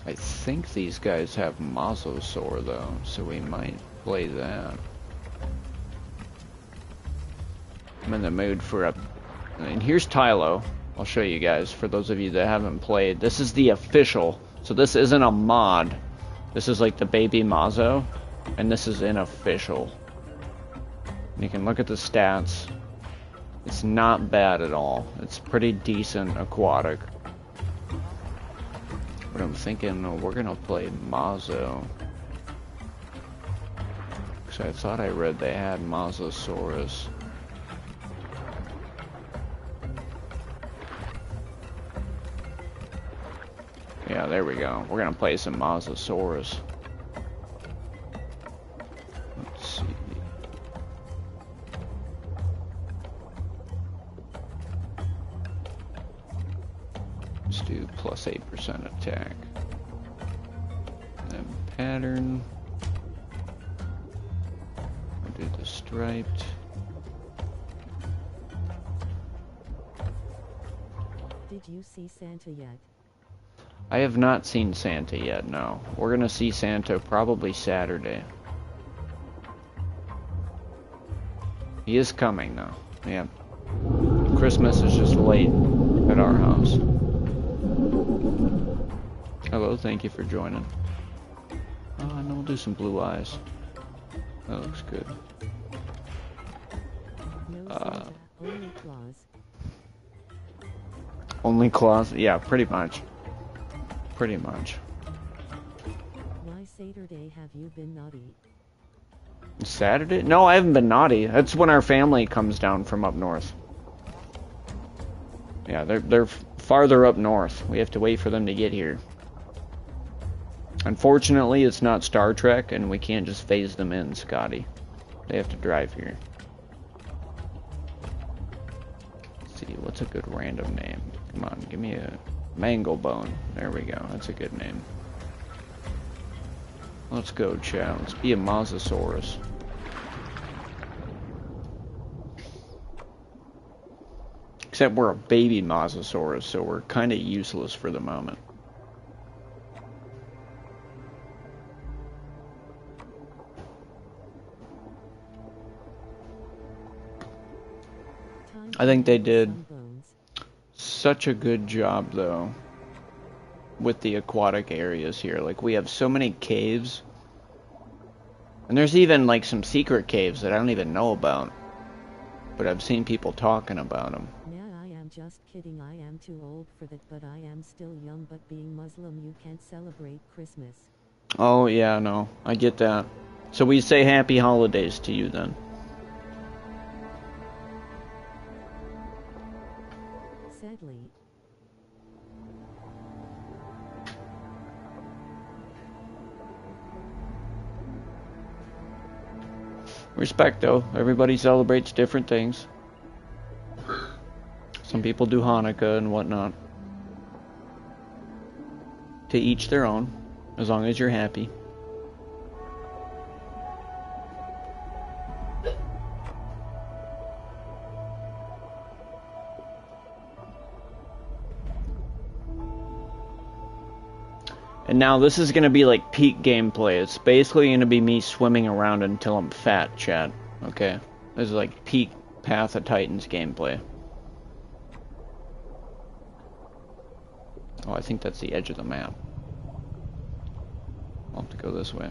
I think these guys have Mosasaur though, so we might play that. I'm in the mood for a... And here's Tylo. I'll show you guys, for those of you that haven't played. This is the official, so this isn't a mod. This is like the baby Mazo, and this is unofficial. And you can look at the stats. It's not bad at all. It's pretty decent aquatic. But I'm thinking we're gonna play Mazo. Because I thought I read they had Mosasaurus. Yeah, there we go. We're gonna play some Mosasaurus. Let's see. Let's do plus 8% attack. Then pattern. I'll do the striped. Did you see Santa yet? I have not seen Santa yet, no. We're gonna see Santa probably Saturday. He is coming though, yeah. Christmas is just late at our house. Hello, thank you for joining. Oh, and we'll do some blue eyes. That looks good. No Santa. Only claws. Only claws? Yeah, pretty much. Pretty much. Why Saturday have you been naughty? Saturday? No, I haven't been naughty. That's when our family comes down from up north. Yeah, they're farther up north. We have to wait for them to get here. Unfortunately, it's not Star Trek, and we can't just phase them in, Scotty. They have to drive here. Let's see, what's a good random name? Come on, give me a mango bone. There we go. That's a good name. Let's go, chat. Let's be a Mosasaurus. Except we're a baby Mosasaurus, so we're kind of useless for the moment. I think they did such a good job, though, with the aquatic areas here. Like, we have so many caves. And there's even, like, some secret caves that I don't even know about. But I've seen people talking about them. Yeah, I am just kidding. I am too old for that, but I am still young. But being Muslim, you can't celebrate Christmas. Oh, yeah, no. I get that. So we say happy holidays to you, then. Sadly. Respect, though. Everybody celebrates different things. Some people do Hanukkah and whatnot. To each their own, as long as you're happy. And now this is going to be like peak gameplay. It's basically going to be me swimming around until I'm fat, chat. Okay? This is like peak Path of Titans gameplay. Oh, I think that's the edge of the map. I'll have to go this way.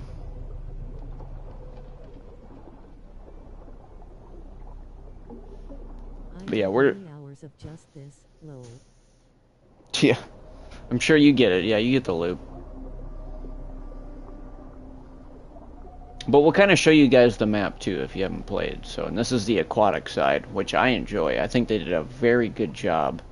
But yeah, we're... hours of just this, lol. Yeah. I'm sure you get it. Yeah, you get the loop. But we'll kind of show you guys the map too if you haven't played. So, and this is the aquatic side, which I enjoy. I think they did a very good job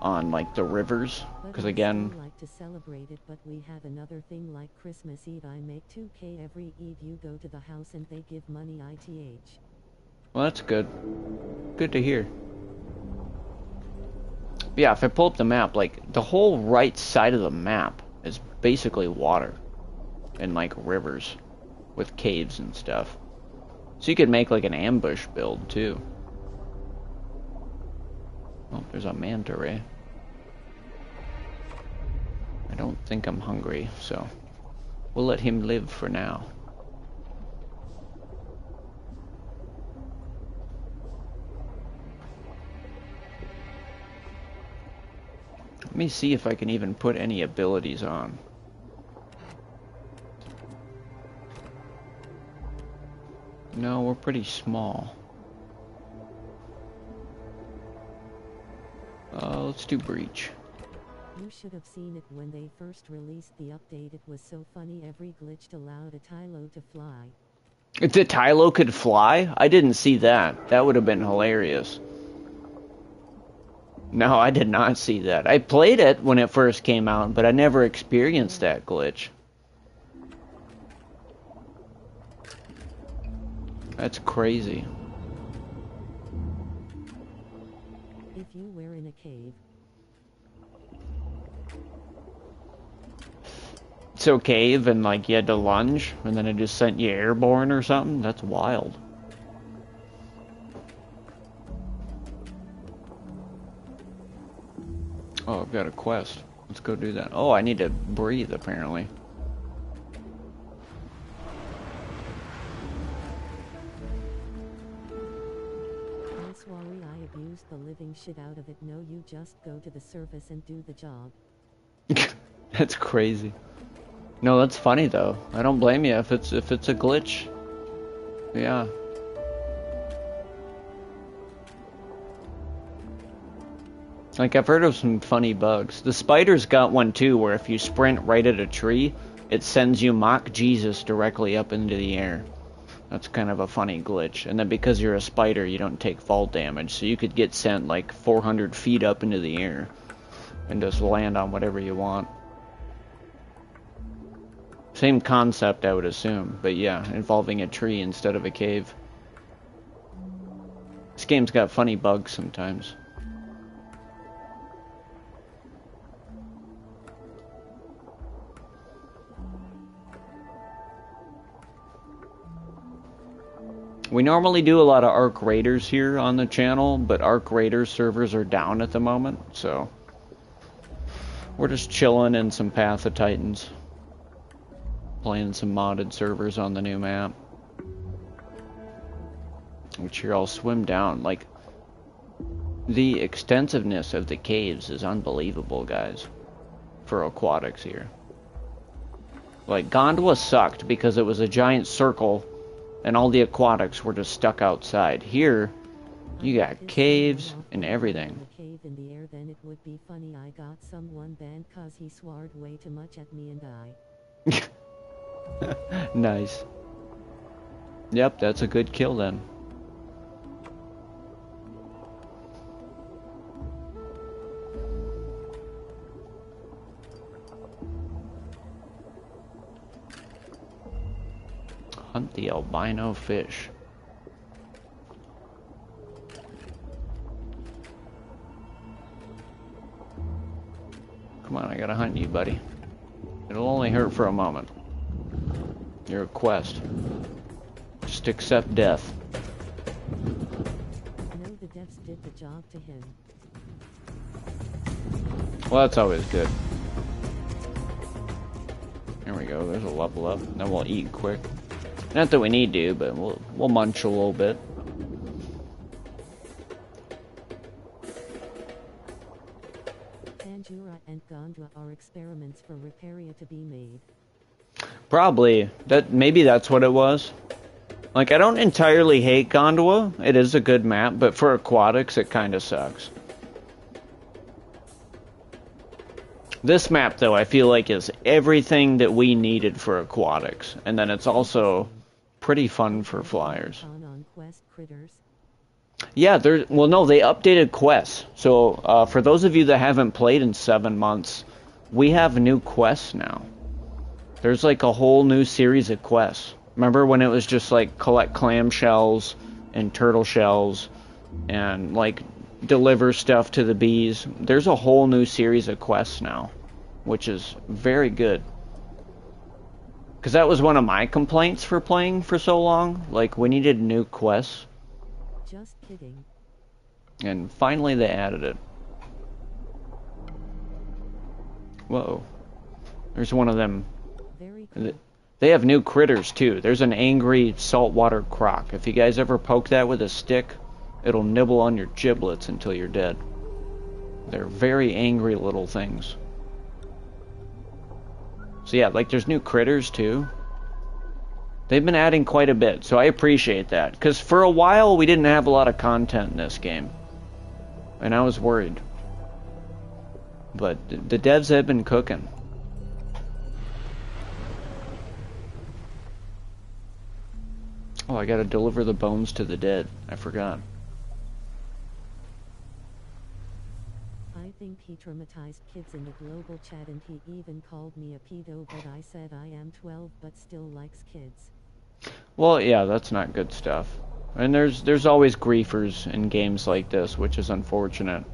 on like the rivers, because again, I like to celebrate it, but we have another thing like Christmas Eve. I make 2K every Eve. You go to the house and they give money. ITH. Well, that's good. Good to hear. Yeah, if I pull up the map, like the whole right side of the map is basically water and like rivers with caves and stuff. So you could make like an ambush build too. Oh, there's a manta ray. I don't think I'm hungry, so we'll let him live for now. Let me see if I can even put any abilities on. No, we're pretty small. Let's do breach. You should have seen it when they first released the update. It was so funny. Every glitch allowed a Tylo to fly. If the Tylo could fly? I didn't see that. That would have been hilarious. No, I did not see that. I played it when it first came out, but I never experienced that glitch. That's crazy. If you were in a cave. So cave and like you had to lunge and then it just sent you airborne or something? That's wild. Oh, I've got a quest. Let's go do that. Oh, I need to breathe apparently. I'm sorry I abused the living shit out of it. No, you just go to the surface and do the job. That's crazy. No, that's funny though. I don't blame you if it's a glitch. Yeah. Like, I've heard of some funny bugs. The spider's got one too, where if you sprint right at a tree, it sends you mock Jesus directly up into the air. That's kind of a funny glitch. And then because you're a spider, you don't take fall damage, so you could get sent like 400 feet up into the air and just land on whatever you want. Same concept, I would assume, but yeah, involving a tree instead of a cave. This game's got funny bugs sometimes. We normally do a lot of Arc Raiders here on the channel, but Arc Raiders servers are down at the moment, so we're just chilling in some Path of Titans, playing some modded servers on the new map, which here I'll swim down. Like, the extensiveness of the caves is unbelievable, guys, for aquatics here. Like, Gondola sucked because it was a giant circle and all the aquatics were just stuck outside. Here, you got caves and everything. Cave in the air, then it would be funny I got someone banned cause he swore way too much at me and I. Nice. Yep, that's a good kill then. Hunt the albino fish. Come on, I gotta hunt you, buddy. It'll only hurt for a moment. You're a quest. Just accept death. No, the devs did the job to him. Well, that's always good. There we go, there's a level up. Then we'll eat quick. Not that we need to, but we'll munch a little bit. Pandura and Gondra are experiments for Reparia to be made. Probably. Maybe that's what it was. Like, I don't entirely hate Gondola. It is a good map, but for aquatics, it kind of sucks. This map, though, I feel like is everything that we needed for aquatics. And then it's also pretty fun for flyers. On quest critters. Yeah, well, no, they updated quests. So, for those of you that haven't played in 7 months, we have new quests now. There's like a whole new series of quests. Remember when it was just like collect clam shells and turtle shells and like deliver stuff to the bees? There's a whole new series of quests now, which is very good. Because that was one of my complaints for playing for so long. Like, we needed new quests. Just kidding. And finally they added it. Whoa. There's one of them. Very cool. They have new critters too. There's an angry saltwater croc. If you guys ever poke that with a stick, it'll nibble on your giblets until you're dead. They're very angry little things. So yeah, like there's new critters too. They've been adding quite a bit, so I appreciate that. Because for a while we didn't have a lot of content in this game. And I was worried. But the devs have been cooking. Oh, I gotta deliver the bones to the dead. I forgot. I think he traumatized kids in the global chat and he even called me a pedo, but I said I am 12 but still likes kids. Well, yeah, that's not good stuff. And there's always griefers in games like this, which is unfortunate.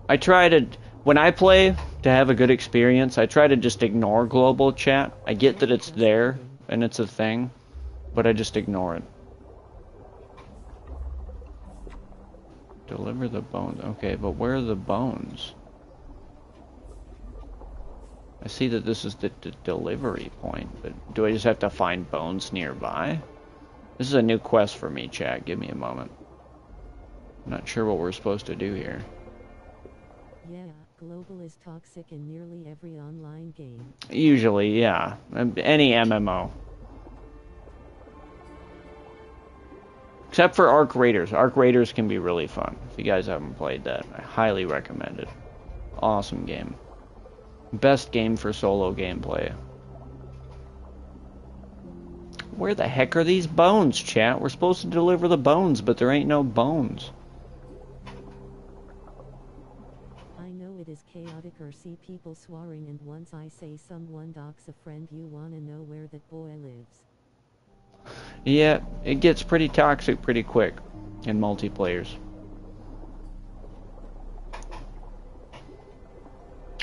I try to, when I play, to have a good experience, I try to just ignore global chat. I get that it's there, and it's a thing, but I just ignore it. Deliver the bones. Okay, but where are the bones? I see that this is the delivery point, but do I just have to find bones nearby? This is a new quest for me, chat. Give me a moment. I'm not sure what we're supposed to do here. Yeah, global is toxic in nearly every online game. Usually, yeah. Any MMO. Except for Arc Raiders. Arc Raiders can be really fun. If you guys haven't played that, I highly recommend it. Awesome game. Best game for solo gameplay. Where the heck are these bones, chat? We're supposed to deliver the bones, but there ain't no bones. I know it is chaotic or see people swearing, and once I say someone docks a friend, you wanna know where that boy lives. Yeah, it gets pretty toxic pretty quick in multiplayers.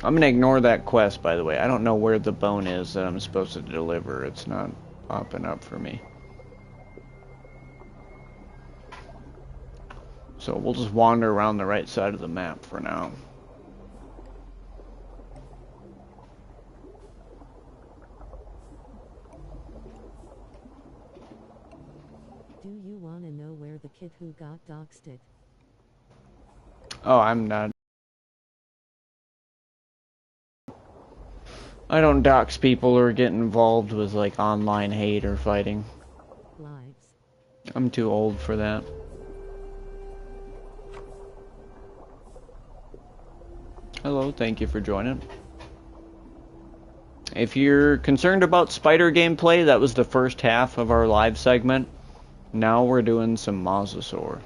I'm gonna ignore that quest, by the way. I don't know where the bone is that I'm supposed to deliver. It's not popping up for me. So we'll just wander around the right side of the map for now. Do you wanna know where the kid who got doxed it? Oh, I'm not. I don't dox people or get involved with like online hate or fighting. Lives. I'm too old for that. Hello, thank you for joining. If you're concerned about spider gameplay, that was the first half of our live segment. Now we're doing some mosasaur.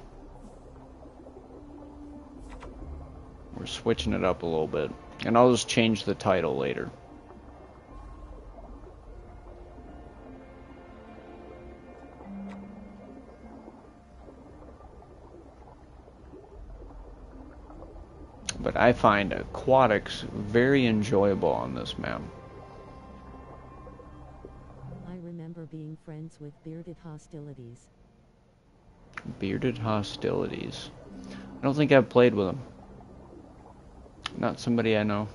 We're switching it up a little bit. And I'll just change the title later. But I find aquatics very enjoyable on this map. I remember being friends with bearded hostilities. Bearded hostilities. I don't think I've played with them. Not somebody I know.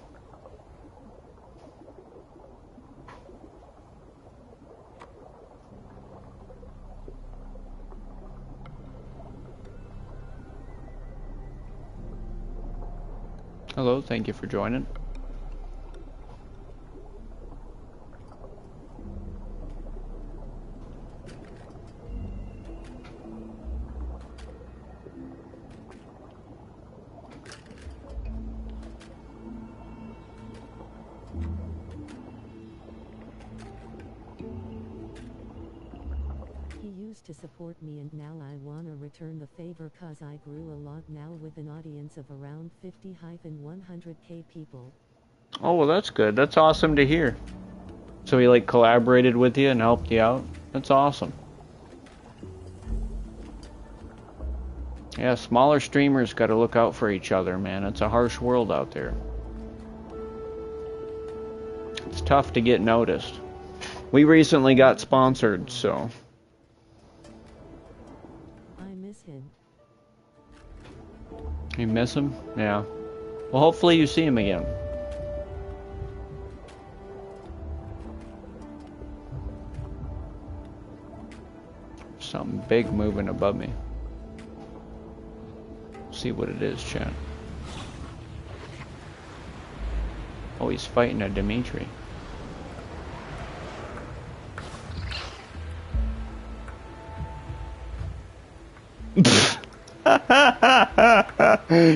Hello, thank you for joining. He used to support me, and now I wanna return the favor, cause I grew a lot now with an audience of around 50-100k people. Oh, well that's good. That's awesome to hear. So he like collaborated with you and helped you out? That's awesome. Yeah, smaller streamers gotta look out for each other, man. It's a harsh world out there. It's tough to get noticed. We recently got sponsored, so... I miss him. You miss him? Yeah. Well, hopefully you see him again. Something big moving above me. See what it is, chat. Oh, he's fighting a Dimitri.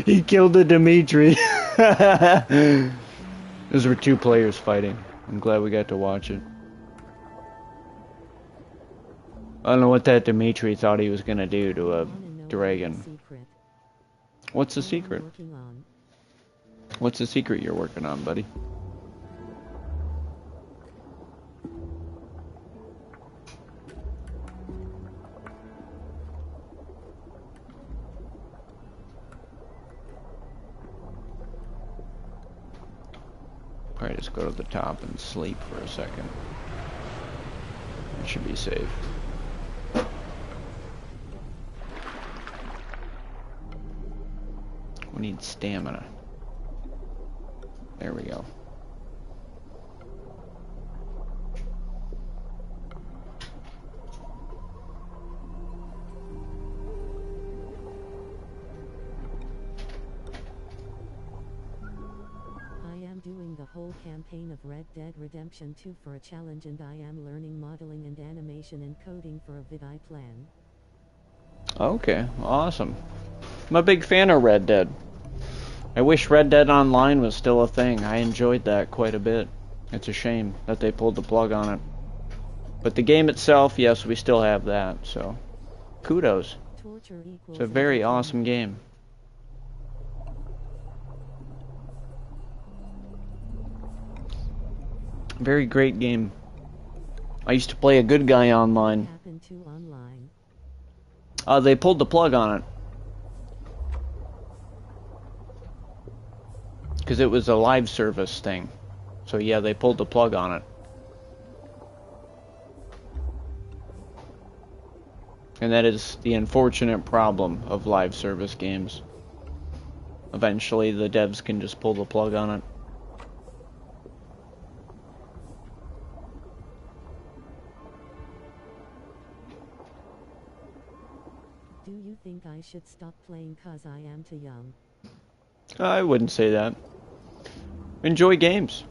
He killed a Dimitri. Those were two players fighting. I'm glad we got to watch it. I don't know what that Dimitri thought he was gonna do to a dragon. What's the secret? What's the secret you're working on, buddy? Alright, let's go to the top and sleep for a second. That should be safe. We need stamina. There we go. I am doing the whole campaign of Red Dead Redemption 2 for a challenge, and I am learning modeling and animation and coding for a vid I plan. Okay, awesome. I'm a big fan of Red Dead. I wish Red Dead Online was still a thing. I enjoyed that quite a bit. It's a shame that they pulled the plug on it. But the game itself, yes, we still have that, so kudos. It's a very awesome game. Very great game. I used to play a good guy online. They pulled the plug on it. Because it was a live service thing. So yeah, they pulled the plug on it. And that is the unfortunate problem of live service games. Eventually the devs can just pull the plug on it. Do you think I should stop playing 'cause I am too young? I wouldn't say that. Enjoy games.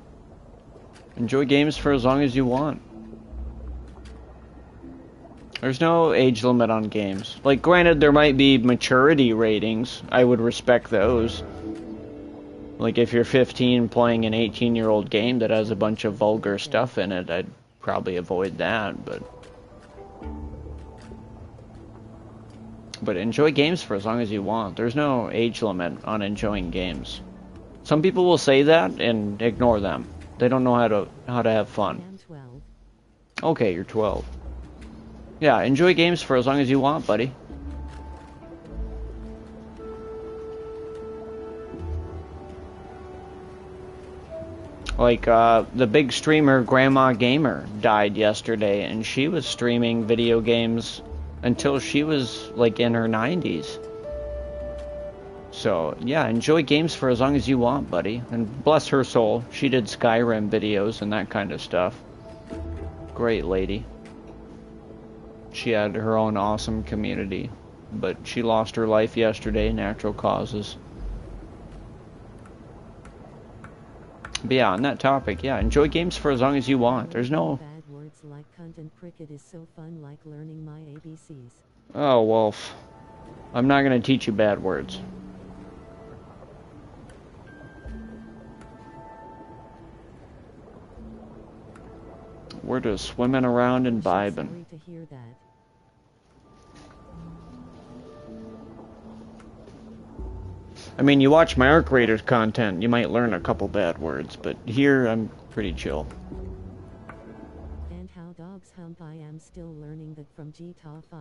Enjoy games for as long as you want. There's no age limit on games. Like, granted, there might be maturity ratings. I would respect those. Like, if you're 15 playing an 18-year-old game that has a bunch of vulgar stuff in it, I'd probably avoid that, But enjoy games for as long as you want. There's no age limit on enjoying games. Some people will say that and ignore them. They don't know how to have fun. I'm 12. Okay, you're 12. Yeah, enjoy games for as long as you want, buddy. Like, the big streamer Grandma Gamer died yesterday, and she was streaming video games until she was, like, in her 90s. So, yeah, enjoy games for as long as you want, buddy. And bless her soul, she did Skyrim videos and that kind of stuff. Great lady. She had her own awesome community. But she lost her life yesterday, natural causes. But yeah, on that topic, yeah, enjoy games for as long as you want. There's no... Bad words like cunt and cricket is so fun, like learning my ABCs. Oh, Wolf. I'm not gonna teach you bad words. We're just swimming around and vibing. Sorry to hear that. I mean, you watch my Arc Raiders content, you might learn a couple bad words, but here I'm pretty chill. And how dogs hump, I am still learning that from GTA 5.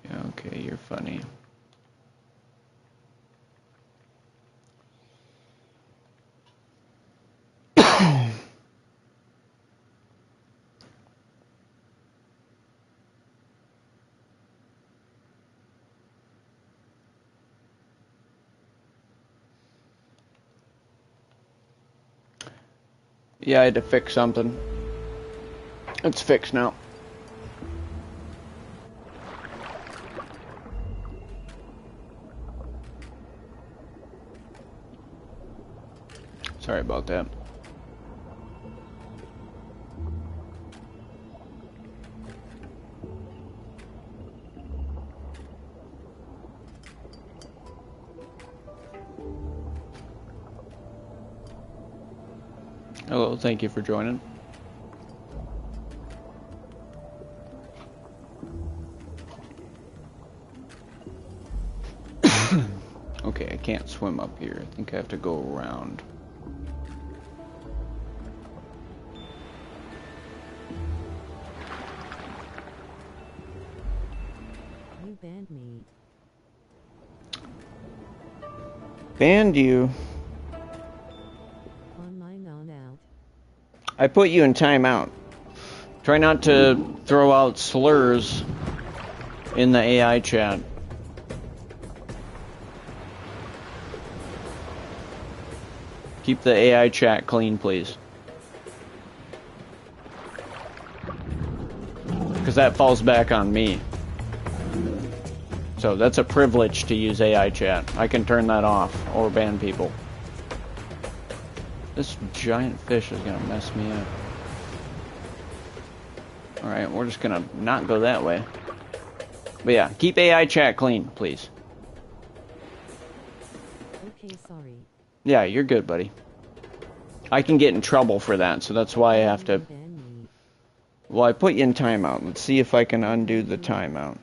Yeah, okay, you're funny. Yeah, I had to fix something. It's fixed now. Sorry about that. Hello, thank you for joining. Okay, I can't swim up here. I think I have to go around. You banned me. Banned you? On my non-out. I put you in timeout. Try not to throw out slurs in the AI chat. Keep the AI chat clean, please. Because that falls back on me. So that's a privilege to use AI chat. I can turn that off or ban people. This giant fish is gonna mess me up. Alright, we're just gonna not go that way. But yeah, keep AI chat clean, please. Okay, sorry. Yeah, you're good, buddy. I can get in trouble for that, so that's why I have to... Well, I put you in timeout. Let's see if I can undo the timeout.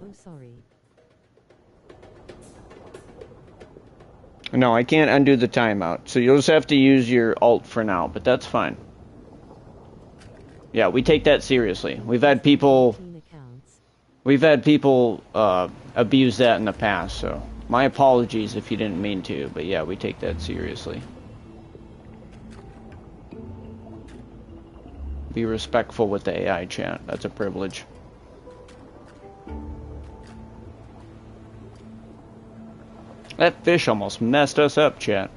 Oh, sorry. No, I can't undo the timeout, so you'll just have to use your alt for now, but that's fine. Yeah, we take that seriously. We've had people abuse that in the past, so my apologies if you didn't mean to, but yeah, we take that seriously. Be respectful with the AI chat. That's a privilege. That fish almost messed us up, chat.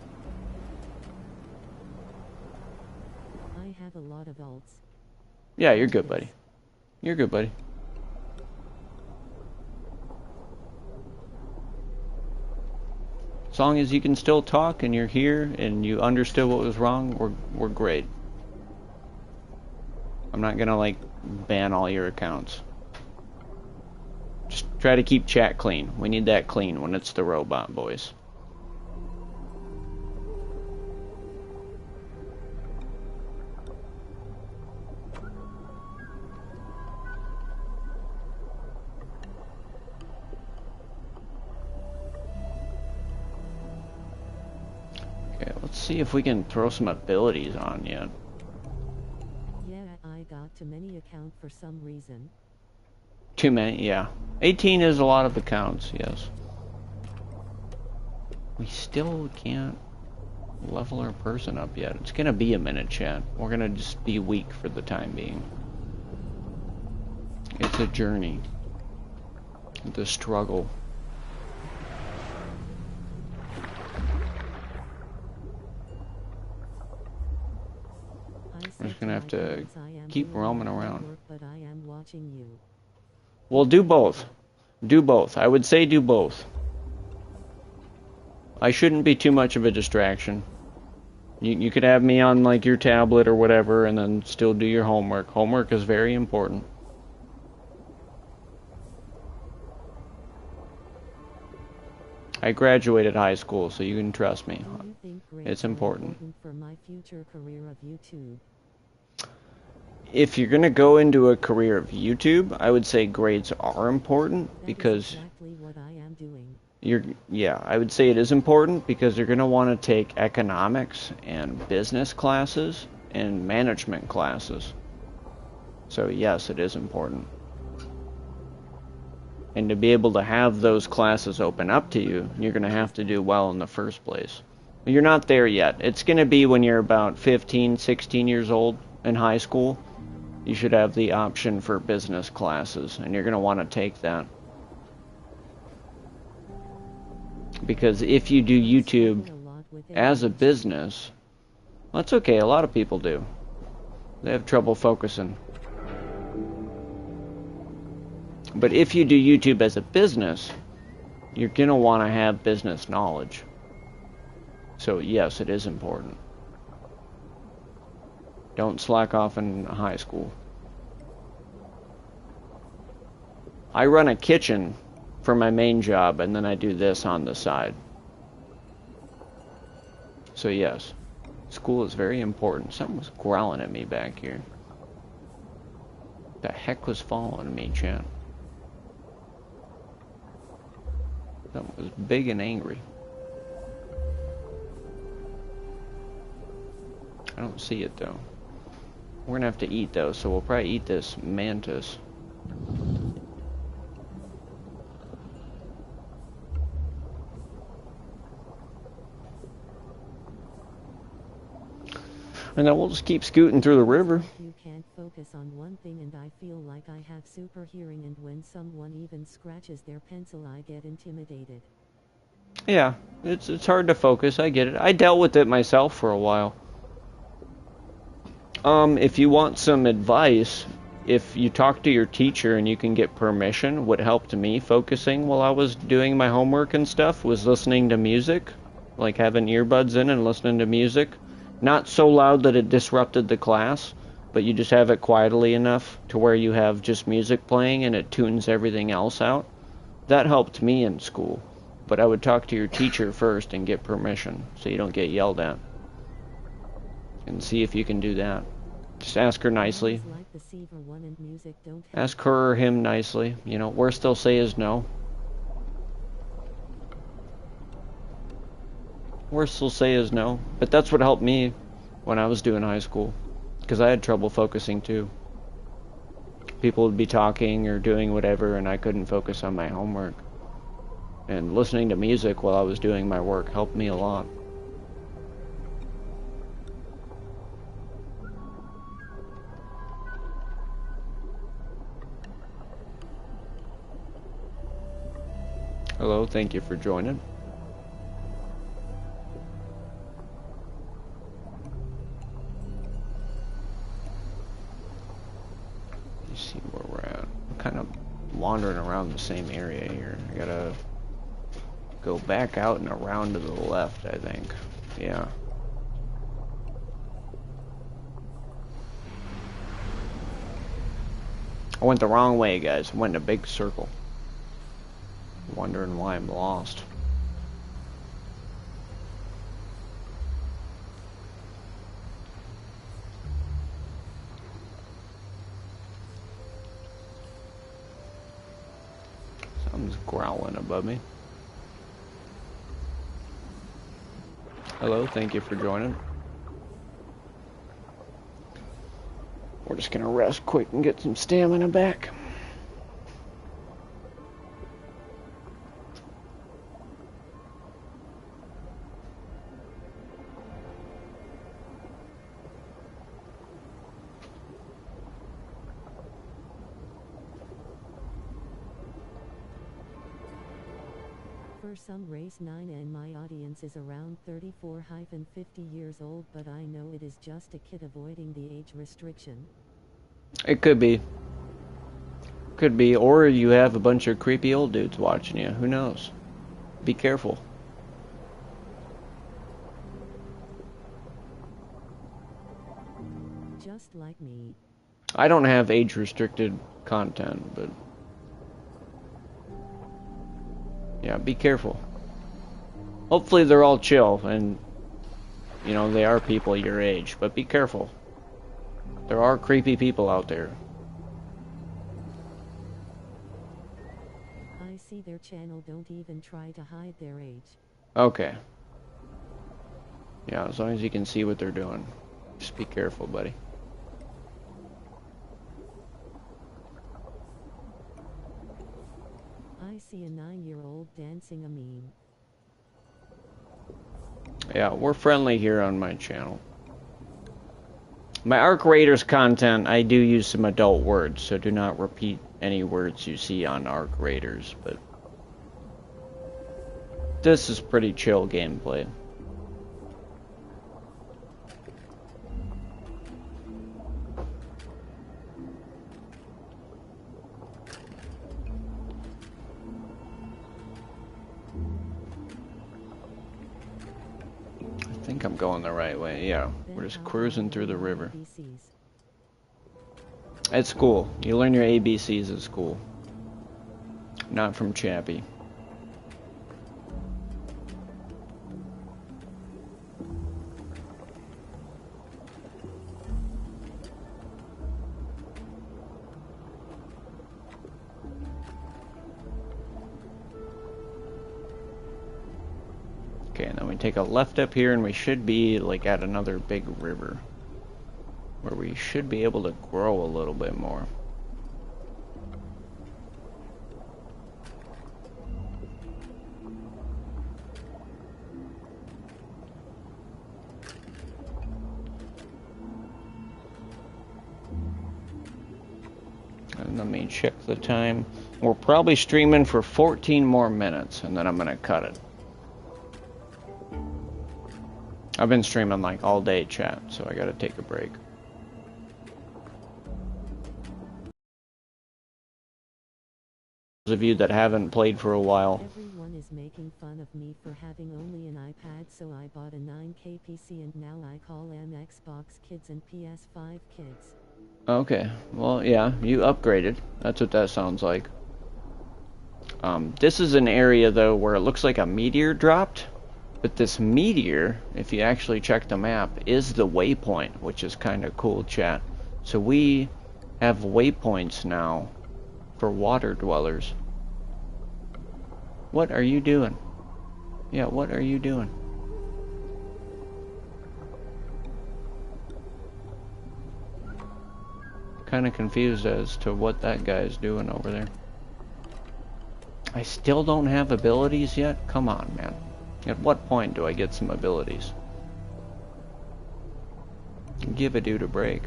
I have a lot of alts. Yeah, you're good, buddy. You're good, buddy. As long as you can still talk and you're here and you understood what was wrong, we're great. I'm not gonna like ban all your accounts. Just try to keep chat clean. We need that clean when it's the robot boys. Okay, let's see if we can throw some abilities on you. Yeah, I got too many accounts for some reason. Too many, yeah. 18 is a lot of accounts, yes. We still can't level our person up yet. It's gonna be a minute, chat. We're gonna just be weak for the time being. It's a journey. It's a struggle. We're just gonna have to keep roaming around. But I am watching you. Well, do both. Do both. I would say do both. I shouldn't be too much of a distraction. You could have me on like your tablet or whatever and then still do your homework. Homework is very important. I graduated high school, so you can trust me. It's important. For my future career of YouTube. If you're going to go into a career of YouTube, I would say grades are important because exactly what I am doing. Yeah, I would say it is important because you're going to want to take economics and business classes and management classes. So yes, it is important. And to be able to have those classes open up to you, you're going to have to do well in the first place. You're not there yet. It's going to be when you're about 15, 16 years old in high school. You should have the option for business classes, and you're going to want to take that. Because if you do YouTube as a business, that's okay, a lot of people do. They have trouble focusing. But if you do YouTube as a business, you're going to want to have business knowledge. So yes, it is important. Don't slack off in high school. I run a kitchen for my main job, and then I do this on the side. So yes, school is very important. Something was growling at me back here. The heck was following me, chat? Something was big and angry. I don't see it though. We're gonna have to eat though, so we'll probably eat this mantis. And then we'll just keep scooting through the river. You can't focus on one thing, and I feel like I have super hearing, and when someone even scratches their pencil I get intimidated. Yeah, it's hard to focus, I get it. I dealt with it myself for a while. If you want some advice, if you talk to your teacher and you can get permission, what helped me focusing while I was doing my homework and stuff was listening to music, like having earbuds in and listening to music. Not so loud that it disrupted the class, but you just have it quietly enough to where you have just music playing and it tunes everything else out. That helped me in school, but I would talk to your teacher first and get permission so you don't get yelled at. And see if you can do that. Just ask her nicely. Ask her or him nicely. You know, worst they'll say is no. Worst they'll say is no. But that's what helped me when I was doing high school, because I had trouble focusing too. People would be talking or doing whatever and I couldn't focus on my homework. And listening to music while I was doing my work helped me a lot. Hello, thank you for joining. Let's see where we're at. I'm kind of wandering around the same area here. I gotta go back out and around to the left, I think. Yeah. I went the wrong way, guys. I went in a big circle. Wondering why I'm lost. Something's growling above me. Hello, thank you for joining. We're just gonna rest quick and get some stamina back. For some race 9 and my audience is around 34-50 years old, but I know it is just a kid avoiding the age restriction. It could be. Could be, or you have a bunch of creepy old dudes watching you. Who knows? Be careful. Just like me. I don't have age-restricted content, but yeah, be careful. Hopefully they're all chill and, you know, they are people your age, but be careful. There are creepy people out there. I see their channel don't even try to hide their age. Okay. Yeah, as long as you can see what they're doing. Just be careful, buddy. I see a 9-year-old dancing a meme. Yeah, we're friendly here on my channel. My Arc Raiders content, I do use some adult words, so do not repeat any words you see on Arc Raiders, but this is pretty chill gameplay. I think I'm going the right way. Yeah, we're just cruising through the river. At school. You learn your ABCs at school. Not from Chappie. Okay, and then we take a left up here and we should be like at another big river where we should be able to grow a little bit more. And let me check the time. We're probably streaming for 14 more minutes and then I'm gonna cut it. I've been streaming like all day, chat, so I gotta take a break. Those of you that haven't played for a while. Everyone is making fun of me for having only an iPad, so I bought a 9K PC and now I call them Xbox kids and PS5 kids. Okay, well, yeah, you upgraded. That's what that sounds like. This is an area, though, where it looks like a meteor dropped. But this meteor, if you actually check the map, is the waypoint, which is kind of cool, chat. So we have waypoints now for water dwellers. What are you doing? Yeah, what are you doing? Kind of confused as to what that guy is doing over there. I still don't have abilities yet? Come on, man. At what point do I get some abilities? Give a dude a break.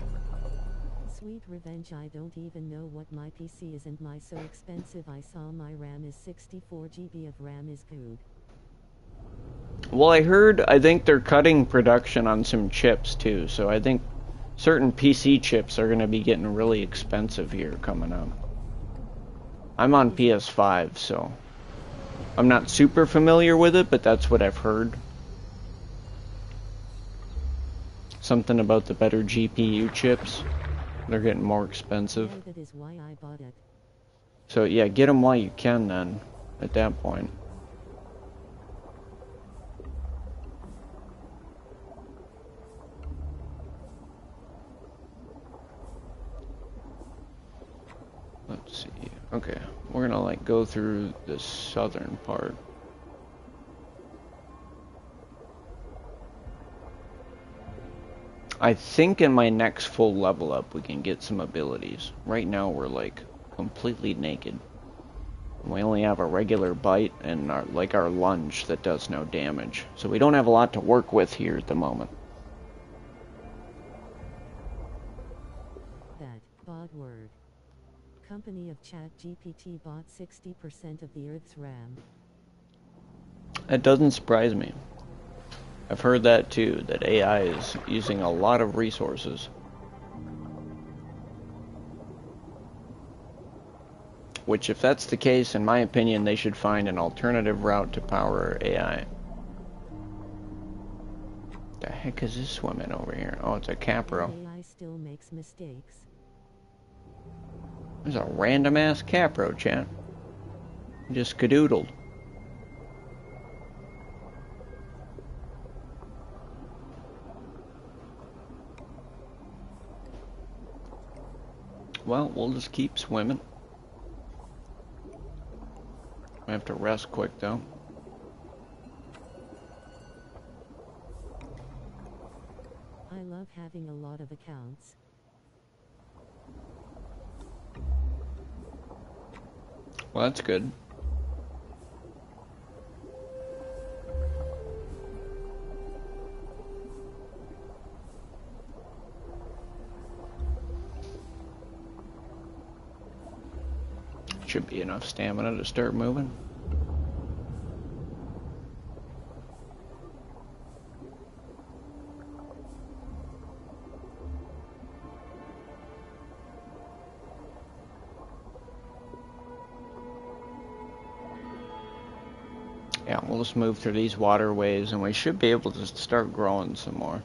Sweet revenge, I don't even know what my PC is and my so expensive. I saw my RAM is 64 GB of RAM is good. Well, I think they're cutting production on some chips too, so I think certain PC chips are going to be getting really expensive here coming up. I'm on PS5, so I'm not super familiar with it, but that's what I've heard. Something about the better GPU chips. They're getting more expensive. Yeah, that is why I bought it. So yeah, get them while you can then, at that point. Let's see. Okay, we're gonna like go through the southern part. I think in my next full level up we can get some abilities. Right now we're like completely naked. We only have a regular bite and our lunge that does no damage. So we don't have a lot to work with here at the moment. That bot word. Company of ChatGPT bought 60% of the Earth's RAM. That doesn't surprise me. I've heard that too, that AI is using a lot of resources. Which, if that's the case, in my opinion, they should find an alternative route to power AI. The heck is this swimming over here? Oh, it's a capro. AI still makes mistakes. There's a random ass capro, chat. Just cadoodled. Well, we'll just keep swimming. I have to rest quick though. I love having a lot of accounts. Well, that's good. Should be enough stamina to start moving. Yeah, we'll just move through these waterways and we should be able to start growing some more.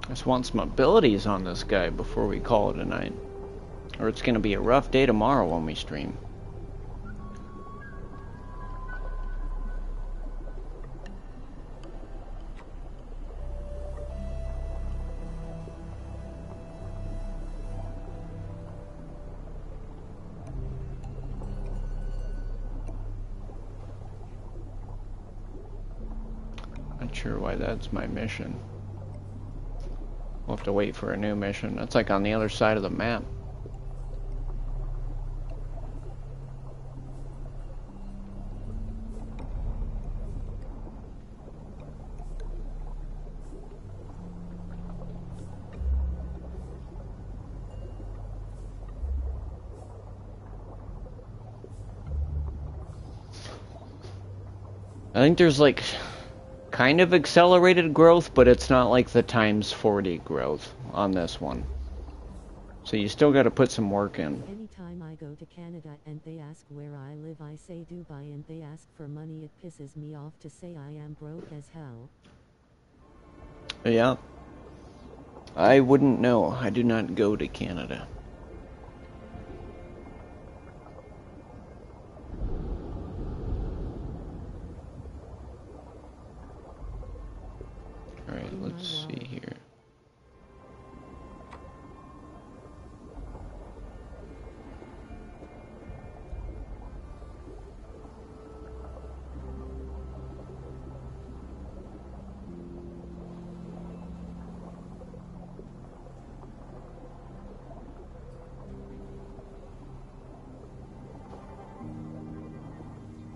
Just want some abilities on this guy before we call it a night. Or it's going to be a rough day tomorrow when we stream. Not sure why that's my mission. We'll have to wait for a new mission. That's like on the other side of the map. I think there's like kind of accelerated growth, but it's not like the times 40 growth on this one. So you still got to put some work in. Anytime I go to Canada and they ask where I live, I say Dubai, and they ask for money. It pisses me off to say I am broke as hell. Yeah. I wouldn't know. I do not go to Canada. Alright, let's see here.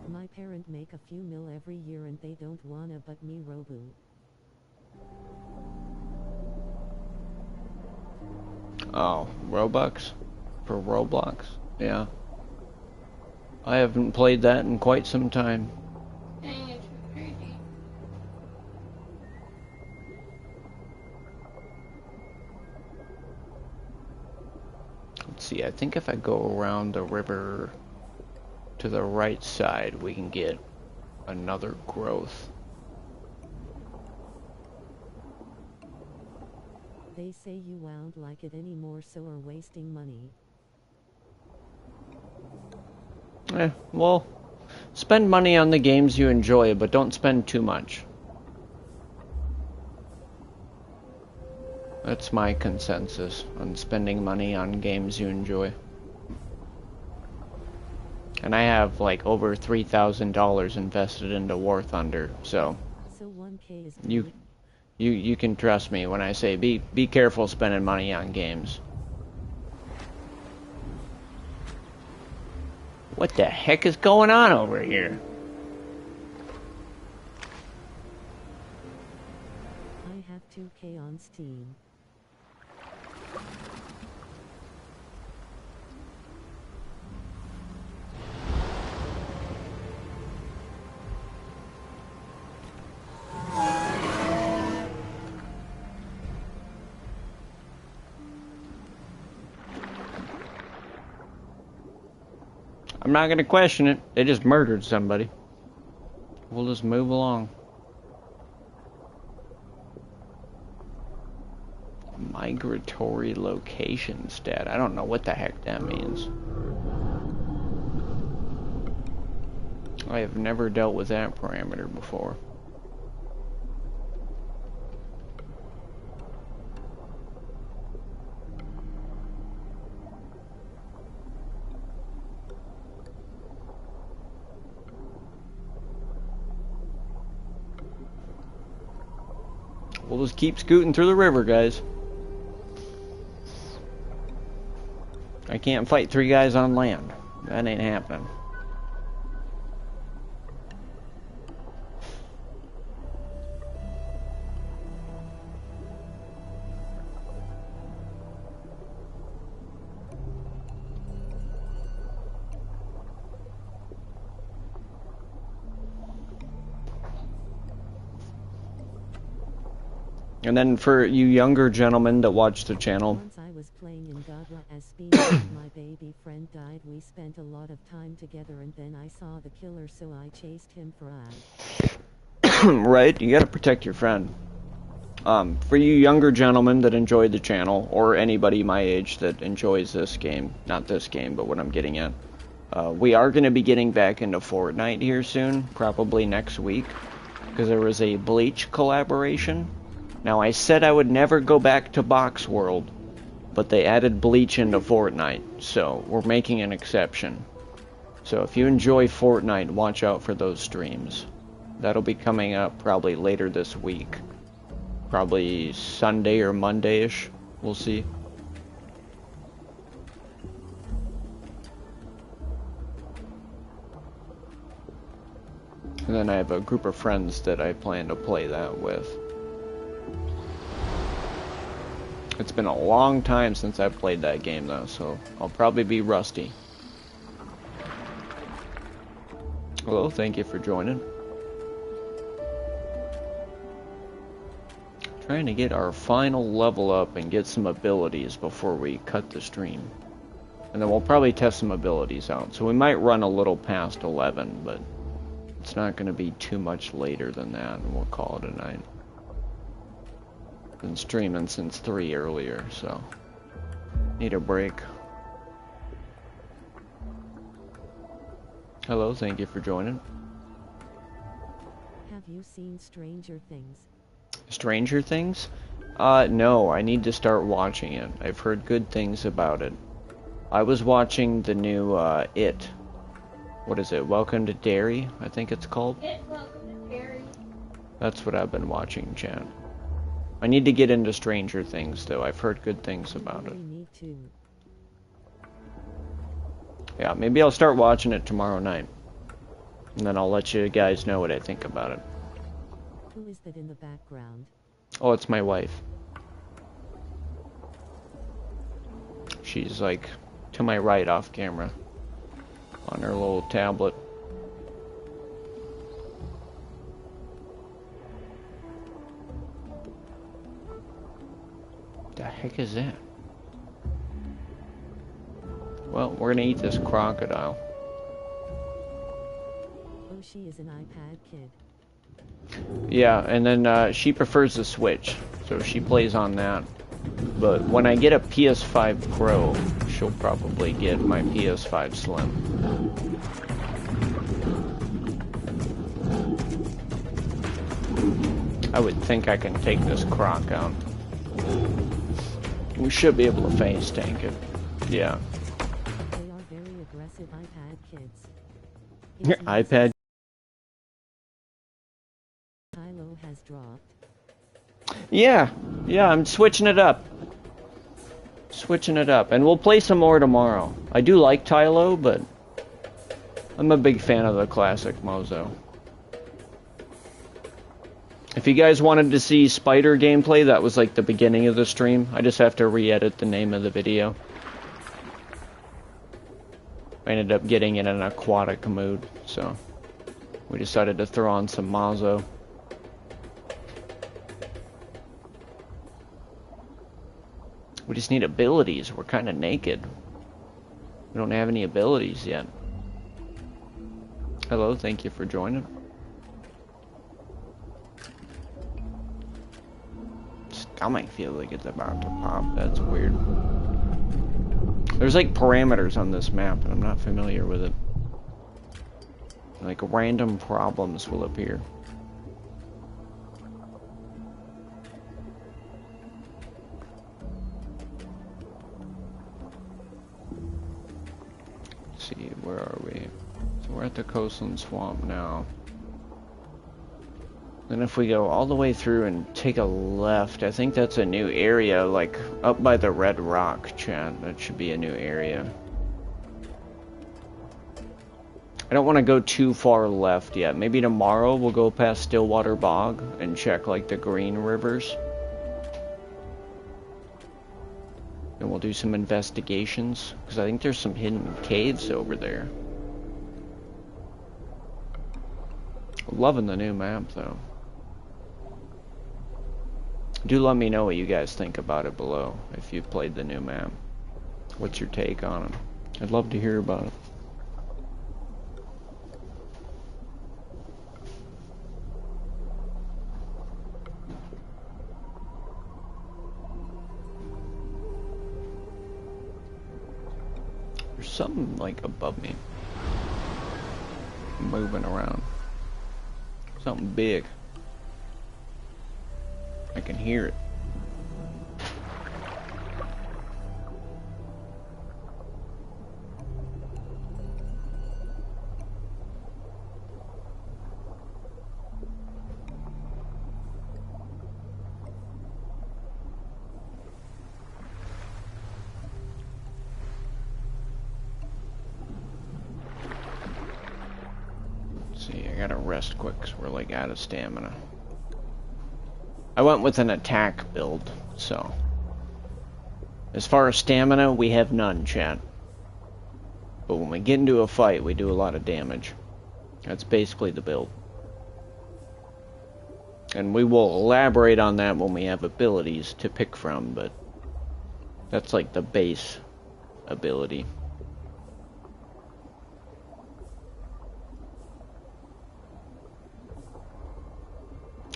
My parent make a few mil every year and they don't wanna but me Robu. Oh, Robux? For Roblox? Yeah. I haven't played that in quite some time. Dang, it's crazy. Let's see, I think if I go around the river to the right side, we can get another growth. They say you won't like it anymore, so are wasting money. Well, spend money on the games you enjoy, but don't spend too much. That's my consensus on spending money on games you enjoy. And I have like over $3,000 invested into War Thunder, so 1K is you can trust me when I say be careful spending money on games. What the heck is going on over here? I have 2K on Steam. I'm not gonna question it. They just murdered somebody. We'll just move along. Migratory location stat. I don't know what the heck that means. I have never dealt with that parameter before. We'll just keep scooting through the river, guys. I can't fight 3 guys on land. That ain't happening. And then for you younger gentlemen that watch the channel. Once I was playing in Gaga as Speed and my baby friend died. We spent a lot of time together and then I saw the killer, so I chased him for Right, you gotta protect your friend. For you younger gentlemen that enjoy the channel, or anybody my age that enjoys this game, not this game, but what I'm getting at, we are going to be getting back into Fortnite here soon, probably next week, because there was a Bleach collaboration. Now, I said I would never go back to Box World, but they added Bleach into Fortnite, so we're making an exception. So if you enjoy Fortnite, watch out for those streams. That'll be coming up probably later this week. Probably Sunday or Monday-ish. We'll see. And then I have a group of friends that I plan to play that with. It's been a long time since I've played that game though, so I'll probably be rusty. Hello, thank you for joining. Trying to get our final level up and get some abilities before we cut the stream. And then we'll probably test some abilities out. So we might run a little past 11, but it's not going to be too much later than that, and we'll call it a night. Been streaming since 3 earlier, so need a break. Hello, thank you for joining. Have you seen Stranger Things? Stranger Things? No, I need to start watching it. I've heard good things about it. I was watching the new, It. What is it? Welcome to Derry, I think it's called. Welcome to Derry. That's what I've been watching, chat. I need to get into Stranger Things, though. I've heard good things about it. Need to. Yeah, maybe I'll start watching it tomorrow night. And then I'll let you guys know what I think about it. Who is that in the background? Oh, it's my wife. She's like to my right off camera on her little tablet. The heck is that? Well, we're gonna eat this crocodile. Oh, she is an iPad kid. Yeah, and then she prefers the Switch, so she plays on that. But when I get a PS5 Pro, she'll probably get my PS5 Slim. I would think I can take this croc out. We should be able to face tank it. Yeah. They are very aggressive iPad kids. Your iPad. Hilo has dropped. Yeah, I'm switching it up. And we'll play some more tomorrow. I do like Tylo, but I'm a big fan of the classic Mozo. If you guys wanted to see spider gameplay, that was like the beginning of the stream. I just have to re-edit the name of the video. I ended up getting in an aquatic mood, so we decided to throw on some Mozo. We just need abilities. We're kind of naked. We don't have any abilities yet. Hello, thank you for joining. Stomach feels like it's about to pop. That's weird. There's like parameters on this map, and I'm not familiar with it. Like random problems will appear. Let's see, where are we? So we're at the coastline swamp now. Then if we go all the way through and take a left, I think that's a new area, like up by the red rock, chat. That should be a new area. I don't want to go too far left yet. Maybe tomorrow we'll go past Stillwater Bog and check like the green rivers. And we'll do some investigations, because I think there's some hidden caves over there. Loving the new map though. Do let me know what you guys think about it below, if you've played the new map. What's your take on it? I'd love to hear about it. There's something like above me. Moving around. Something big. I can hear it. Let's see, I gotta rest quick because we're like out of stamina. I went with an attack build, so. As far as stamina, we have none, chat. But when we get into a fight, we do a lot of damage. That's basically the build. And we will elaborate on that when we have abilities to pick from, but that's like the base ability.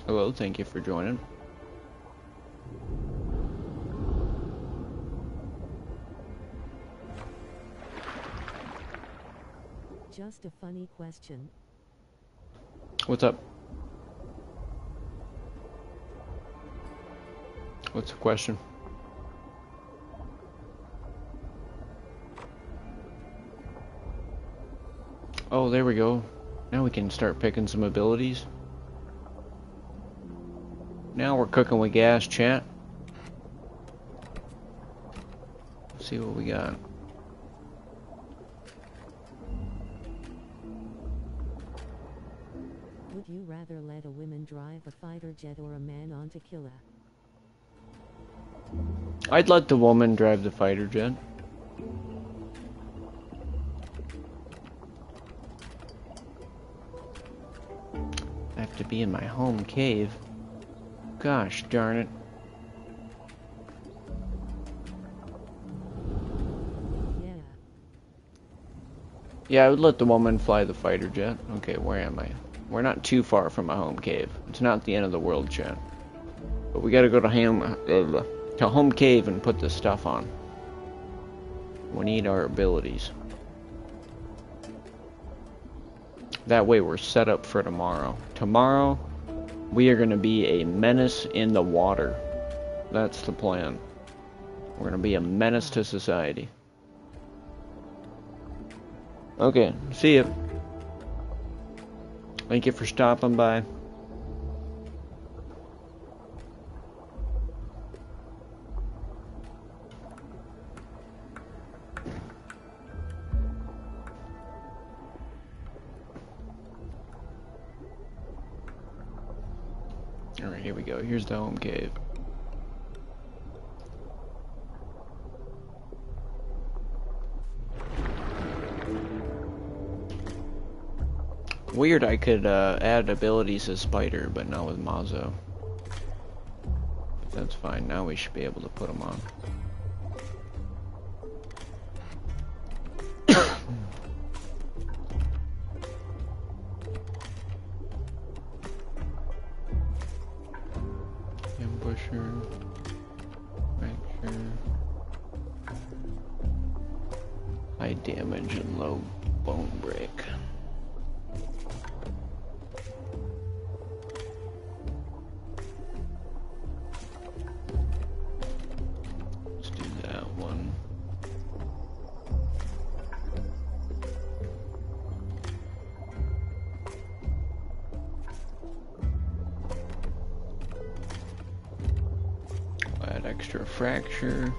Hello, thank you for joining. Just a funny question. What's up? What's the question? Oh, there we go. Now we can start picking some abilities. Now we're cooking with gas, chat. Let's see what we got. Would you rather let a woman drive a fighter jet or a man on tequila? I'd let the woman drive the fighter jet. I have to be in my home cave. Gosh darn it. Yeah. Yeah, I would let the woman fly the fighter jet. Okay, where am I? We're not too far from my home cave. It's not the end of the world, chat. But we gotta go to home cave and put this stuff on. We need our abilities. That way we're set up for tomorrow. Tomorrow, we are going to be a menace in the water. That's the plan. We're going to be a menace to society. Okay, see ya. Thank you for stopping by. Alright, here we go. Here's the home cave. Weird I could add abilities as Spider, but not with Mazo. But that's fine. Now we should be able to put them on. Ambusher, fracture, high damage and low bone break. Let's do that one. Add extra fracture.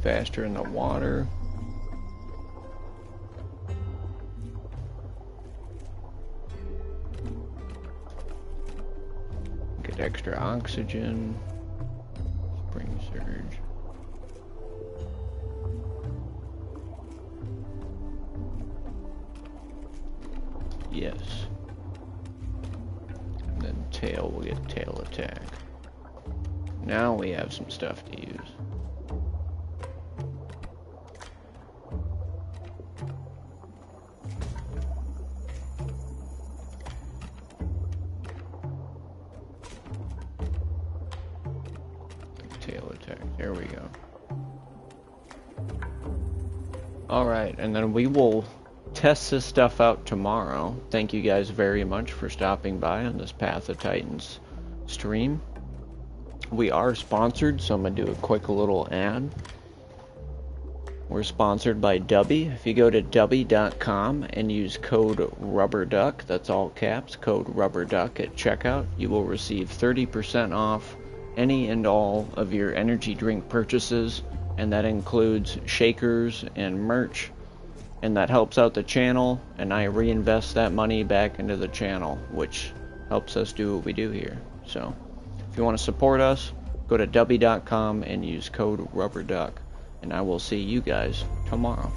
Faster in the water. Get extra oxygen. Spring surge. Yes. And then tail, we'll get tail attack. Now we have some stuff to use. Tail attack, there we go. Alright, and then we will test this stuff out tomorrow. Thank you guys very much for stopping by on this Path of Titans stream. We are sponsored, so I'm going to do a quick little ad. We're sponsored by Dubby. If you go to dubby.com and use code RubberDuck, that's all caps, code RubberDuck at checkout, you will receive 30% off any and all of your energy drink purchases, and that includes shakers and merch. And that helps out the channel, and I reinvest that money back into the channel, which helps us do what we do here. So, if you want to support us, go to dubby.com and use code RubberDuck. And I will see you guys tomorrow.